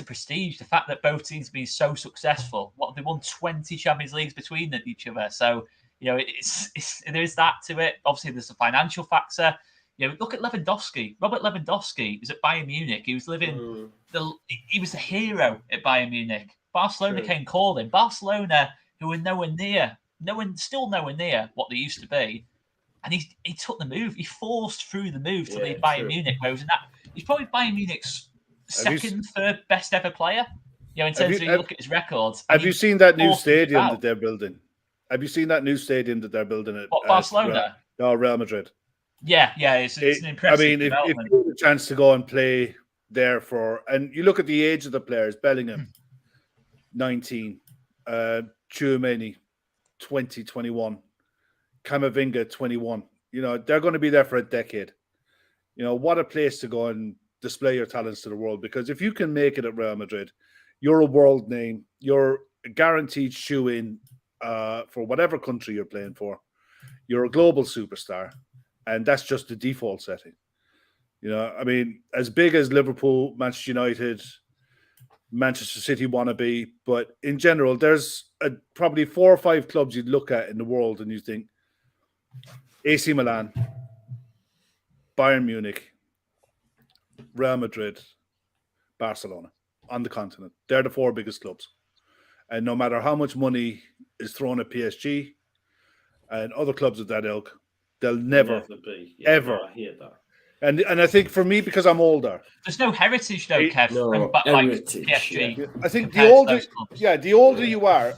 prestige, the fact that both teams have been so successful. They won 20 Champions Leagues between each other. So, there is that to it. Obviously, there's a financial factor. Look at Lewandowski. Robert Lewandowski was at Bayern Munich. He was he was the hero at Bayern Munich. Barcelona came calling. Barcelona, who were still nowhere near what they used to be, and he took the move. He forced through the move to Yeah, leave Bayern true. Munich, where he's probably Bayern Munich's second, third best ever player. In terms of you look at his records. Have you seen that new forced the stadium move that they're building? Have you seen that new stadium that they're building at Barcelona? Real Madrid. Yeah, it's an impressive I mean, if development. you have a chance to go and play there and you look at the age of the players, Bellingham, 19, Tchouaméni, 20, 21, Camavinga, 21. They're going to be there for a decade. What a place to go and display your talents to the world, because if you can make it at Real Madrid, you're a world name. You're a guaranteed shoe-in for whatever country you're playing for. You're a global superstar, and that's just the default setting. I mean, as big as Liverpool, Manchester United, Manchester City want to be, but in general, there's probably 4 or 5 clubs you'd look at in the world and you think AC Milan, Bayern Munich, Real Madrid, Barcelona on the continent. They're the 4 biggest clubs. And no matter how much money is thrown at PSG and other clubs of that ilk, they'll never be. ever. I hear that. And I think for me, because I'm older, there's no heritage though, Kev. No, like heritage, PSG. Yeah. I think the older you are,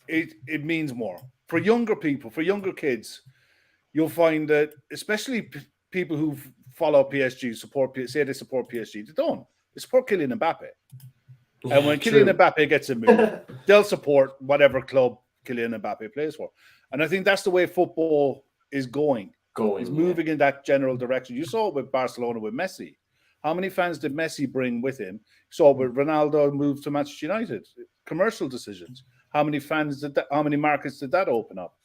it means more. For younger people, for younger kids, you'll find that, especially people who follow PSG, say they support PSG, they don't. They support Kylian Mbappe. And when Kylian Mbappe gets a move, they'll support whatever club Kylian Mbappe plays for. And I think that's the way football is going. It's moving in that general direction. You saw it with Barcelona with Messi. How many fans did Messi bring with him? You saw with Ronaldo move to Manchester United. Commercial decisions. How many markets did that open up?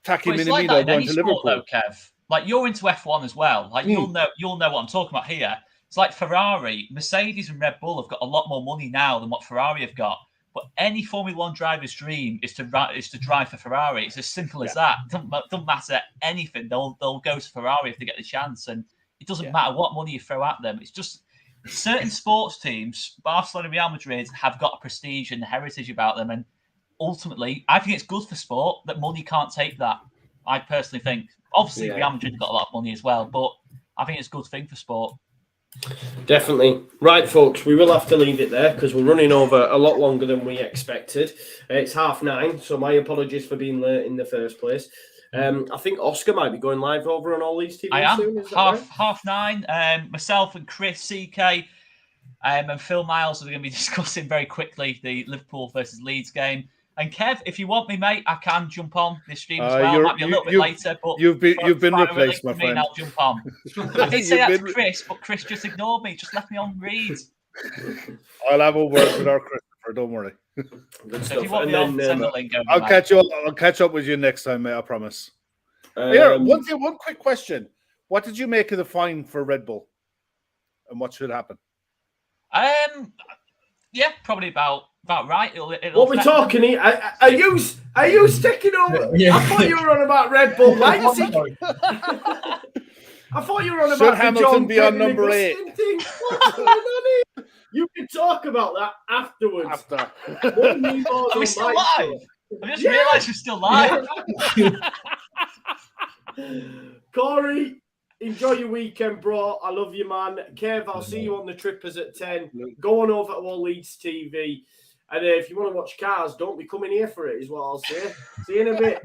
Taki Minamino going to Liverpool. Though, Kev. Like, you're into F1 as well. Like, you'll know what I'm talking about here. It's like Ferrari, Mercedes and Red Bull have got a lot more money now than what Ferrari have got. But any Formula One driver's dream is to drive for Ferrari. It's as simple as that. It doesn't matter anything. They'll go to Ferrari if they get the chance. And it doesn't matter what money you throw at them. It's just certain sports teams, Barcelona and Real Madrid, have got a prestige and a heritage about them. And ultimately, I think it's good for sport that money can't take that. I personally think. Obviously, Real Madrid have got a lot of money as well, but I think it's a good thing for sport. Definitely. Right, folks, we will have to leave it there because we're running over a lot longer than we expected. It's 9:30, so my apologies for being late in the first place. I think Oscar might be going live over on all these TV soon. Is that half 9. Myself and Chris, CK, and Phil Miles are going to be discussing very quickly the Liverpool versus Leeds game. And Kev, if you want me, mate, I can jump on this stream as well. Might be a little bit later, but you've been replaced, my friend. I'll jump on. I did say that to Chris, but Chris just ignored me. Just left me on read. I'll have a word with our Christopher. Don't worry. So if you want me on, send the link over. I'll catch up with you next time, mate. I promise. Here, one quick question: what did you make of the fine for Red Bull, and what should happen? Yeah, probably about right. What we're talking here? Are you sticking over? Yeah. I thought you were on about Red Bull Leipzig. I thought you were on about Should Hamilton be on number 8? What's going on here? You can talk about that afterwards. Are we still live? I just realised we're still live. Corey, enjoy your weekend, bro. I love you, man. Kev, I'll see you on the Trippers at 10. Go on over to All Leeds TV. And if you want to watch cars, don't be coming here for it, is what I'll say. See you in a bit.